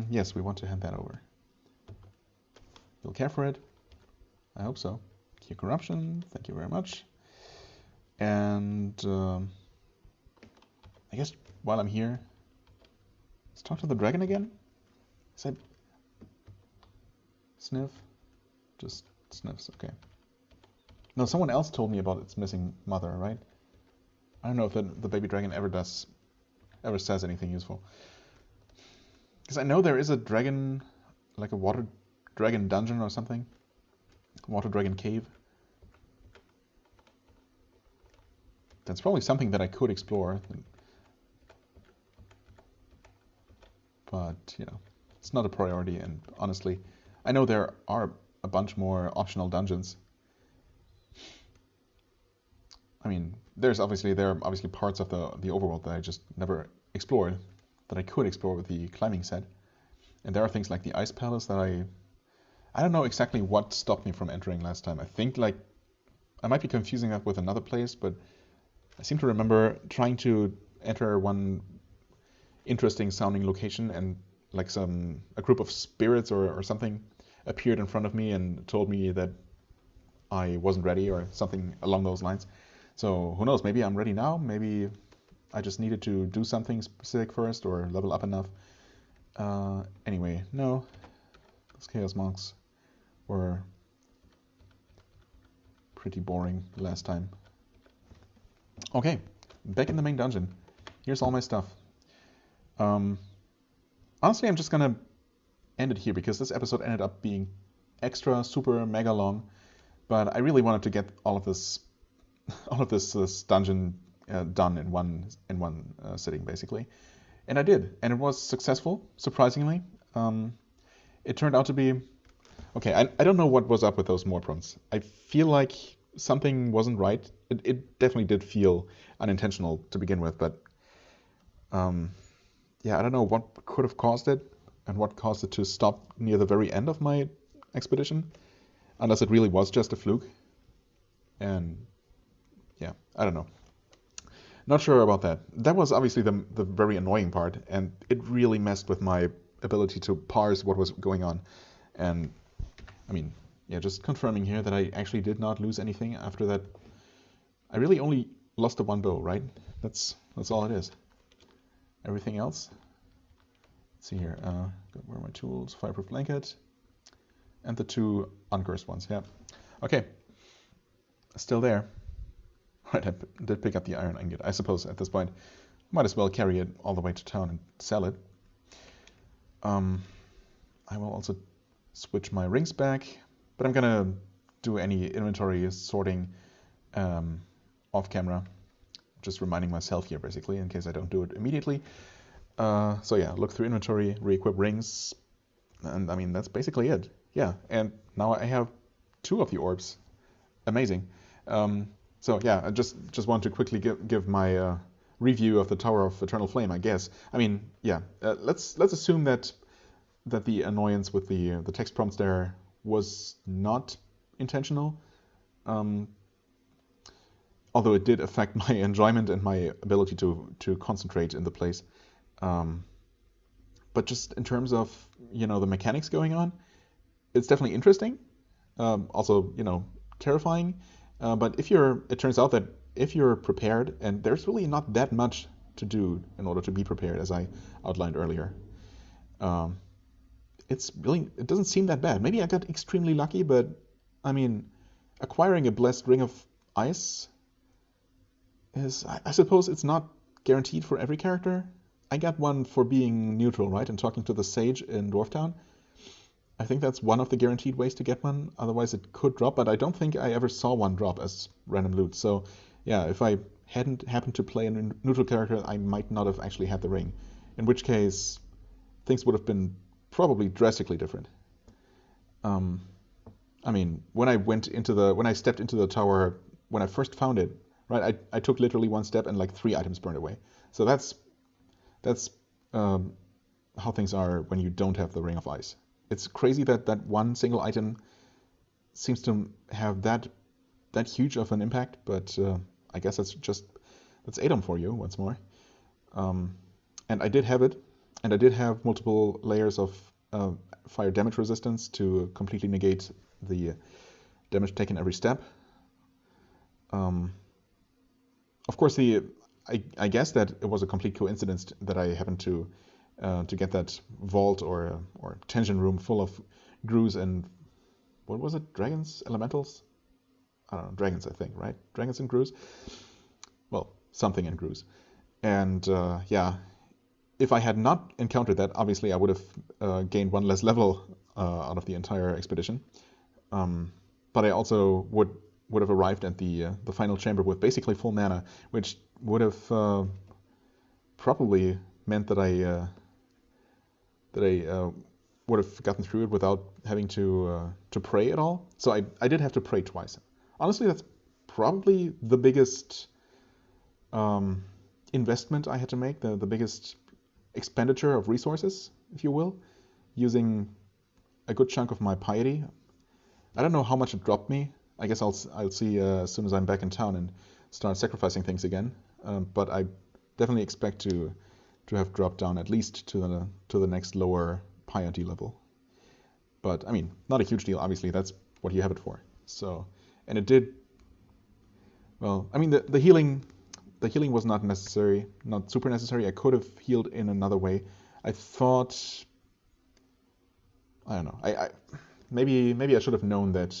Yes, we want to hand that over. You'll care for it? I hope so. Cure corruption, thank you very much. And I guess while I'm here, let's talk to the dragon again. Is that sniff? Just sniffs, okay. No, someone else told me about its missing mother, right? I don't know if the baby dragon ever says anything useful. Because I know there is a dragon, like a water dragon dungeon or something. Water dragon cave. That's probably something that I could explore. But, you know, it's not a priority, and honestly, I know there are a bunch more optional dungeons. I mean, there are obviously parts of the overworld that I just never explored, that I could explore with the climbing set. And there are things like the Ice Palace that I don't know exactly what stopped me from entering last time. I think, like, I might be confusing that with another place, but I seem to remember trying to enter one interesting sounding location, and like a group of spirits or something appeared in front of me and told me that I wasn't ready or something along those lines. So who knows, maybe I'm ready now, maybe I just needed to do something specific first or level up enough. Anyway, no, those Chaos Monks were pretty boring last time. Okay, back in the main dungeon. Here's all my stuff. Honestly, I'm just gonna end it here because this episode ended up being extra, super, mega long. But I really wanted to get all of this dungeon done in one sitting, basically, and I did, and it was successful, surprisingly. It turned out to be okay. I don't know what was up with those Morprons. I feel like something wasn't right. It definitely did feel unintentional to begin with, but yeah, I don't know what could have caused it and what caused it to stop near the very end of my expedition, unless it really was just a fluke. And yeah, I don't know. Not sure about that. That was obviously the very annoying part, and it really messed with my ability to parse what was going on. And I mean, yeah, just confirming here that I actually did not lose anything after that. I really only lost the one bow, right? That's all it is. Everything else. Let's see here. Where are my tools? Fireproof blanket, and the two uncursed ones. Yeah. Okay. Still there. Right, I did pick up the iron ingot. I suppose at this point, might as well carry it all the way to town and sell it. I will also switch my rings back, but I'm gonna do any inventory sorting off camera. Just reminding myself here, basically, in case I don't do it immediately. So yeah, look through inventory, re-equip rings, and I mean, that's basically it. Yeah, and now I have 2 of the orbs. Amazing. So yeah, I just want to quickly give my review of the Tower of Eternal Flame, I guess. I mean, yeah, let's assume that the annoyance with the text prompts there was not intentional, although it did affect my enjoyment and my ability to concentrate in the place. But just in terms of the mechanics going on, it's definitely interesting. Also, terrifying. But it turns out that if you're prepared, and there's really not that much to do in order to be prepared, as I outlined earlier, it doesn't seem that bad. Maybe I got extremely lucky, but I mean, acquiring a blessed ring of ice is, I suppose it's not guaranteed for every character. I got one for being neutral, right, and talking to the sage in Dwarftown. I think that's one of the guaranteed ways to get one. Otherwise, it could drop, but I don't think I ever saw one drop as random loot. So, yeah, if I hadn't happened to play a neutral character, I might not have actually had the ring. In which case, things would have been probably drastically different. I mean, when I stepped into the tower, when I first found it, right, I took literally one step and like 3 items burned away. So that's how things are when you don't have the Ring of Ice. It's crazy that one single item seems to have that huge of an impact, but I guess that's ADoM for you once more. And I did have it, and I did have multiple layers of fire damage resistance to completely negate the damage taken every step. Of course, I guess that it was a complete coincidence that I happened to get that vault or tension room full of Grues and what was it? Dragons? Elementals? I don't know, dragons, I think, right? Dragons and Grues? Well, something in Grues. And yeah, if I had not encountered that, obviously I would have gained 1 less level out of the entire expedition. But I also would have arrived at the final chamber with basically full mana, which would have probably meant that I would have gotten through it without having to pray at all. So I did have to pray twice. Honestly, that's probably the biggest investment I had to make, the biggest expenditure of resources, if you will, using a good chunk of my piety. I don't know how much it dropped me. I guess I'll see as soon as I'm back in town and start sacrificing things again. But I definitely expect to have dropped down at least to the next lower piety level. But I mean, not a huge deal. Obviously, that's what you have it for. So, and it did Well, I mean, the healing was not necessary, not super necessary. I could have healed in another way. I thought, I don't know. I maybe I should have known that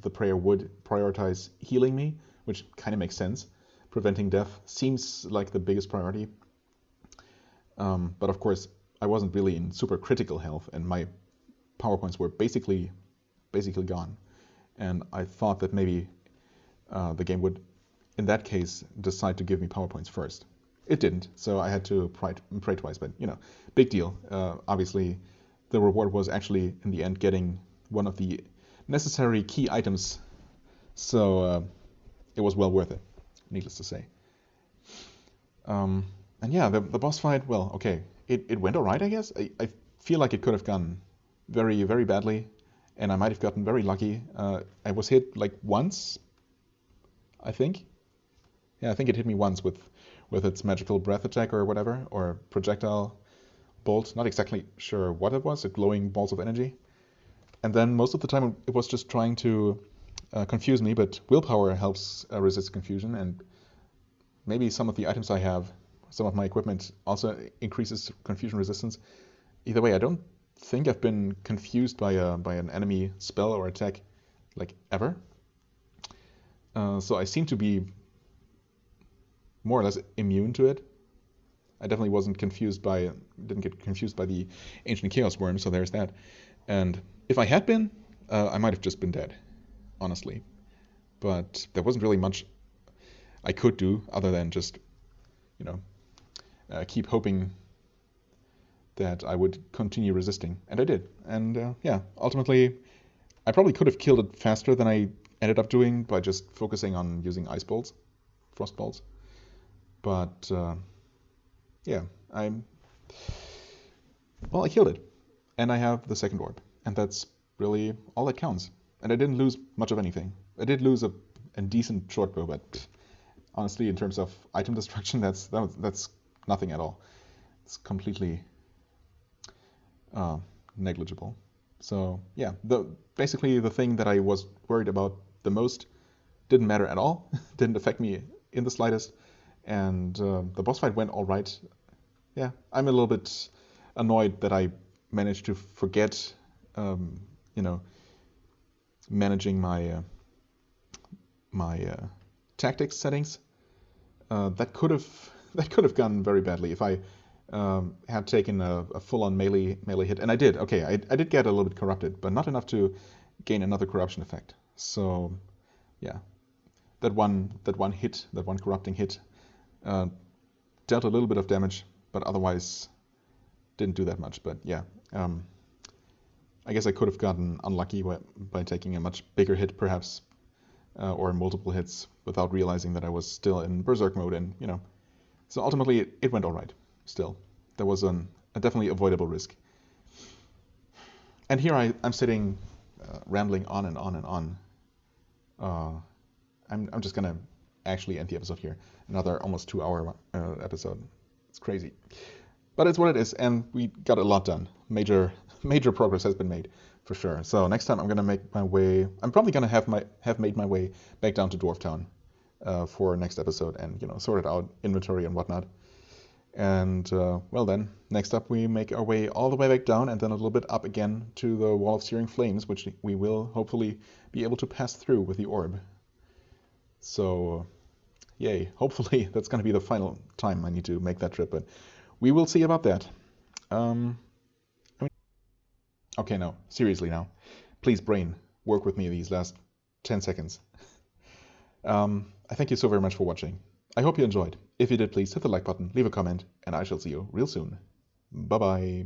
the prayer would prioritize healing me, which kind of makes sense. Preventing death seems like the biggest priority. But of course, I wasn't really in super critical health, and my power points were basically gone. And I thought that maybe the game would, in that case, decide to give me power points first. It didn't, so I had to pray twice. But big deal. Obviously, the reward was actually in the end getting one of the necessary key items, so it was well worth it, needless to say. And yeah, the boss fight, well, okay, it went alright, I guess. I feel like it could have gone very, very badly, and I might have gotten very lucky. I was hit like once, I think. Yeah, I think it hit me once with its magical breath attack or whatever, or projectile bolt. Not exactly sure what it was, glowing balls of energy. And then most of the time it was just trying to confuse me, but willpower helps resist confusion, and maybe some of the items I have, some of my equipment also increases confusion resistance. Either way, I don't think I've been confused by an enemy spell or attack like ever. So I seem to be more or less immune to it. I definitely didn't get confused by the ancient chaos worm, so there's that. And if I had been, I might have just been dead, honestly. But there wasn't really much I could do other than just, keep hoping that I would continue resisting. And I did. And yeah, ultimately, I probably could have killed it faster than I ended up doing by just focusing on using ice bolts, frost bolts. But yeah, I killed it. And I have the second orb. And that's really all that counts. And I didn't lose much of anything. I did lose a decent short bow, but honestly, in terms of item destruction, that's nothing at all. It's completely negligible. So yeah, basically the thing that I was worried about the most didn't matter at all. Didn't affect me in the slightest. And the boss fight went all right. Yeah, I'm a little bit annoyed that I managed to forget, managing my tactics settings. That could have gone very badly if I had taken a full-on melee hit, and I did. Okay, I did get a little bit corrupted, but not enough to gain another corruption effect. So yeah, that one corrupting hit dealt a little bit of damage, but otherwise didn't do that much. But yeah, I guess I could have gotten unlucky by taking a much bigger hit, perhaps, or multiple hits without realizing that I was still in berserk mode, and so ultimately it went all right. Still, there was a definitely avoidable risk. And here I'm sitting, rambling on and on and on. I'm just gonna actually end the episode here. Another almost 2-hour episode. It's crazy, but it's what it is, and we got a lot done. Major progress has been made, for sure. So next time I'm gonna make my way. I'm probably gonna have made my way back down to Dwarf Town for next episode, and sorted out inventory and whatnot. And well then, next up we make our way all the way back down, and then a little bit up again to the Wall of Searing Flames, which we will hopefully be able to pass through with the orb. So, yay! Hopefully that's gonna be the final time I need to make that trip, but we will see about that. Okay, no, seriously now. Please, brain, work with me these last 10 seconds. I thank you so very much for watching. I hope you enjoyed. If you did, please hit the like button, leave a comment, and I shall see you real soon. Bye-bye.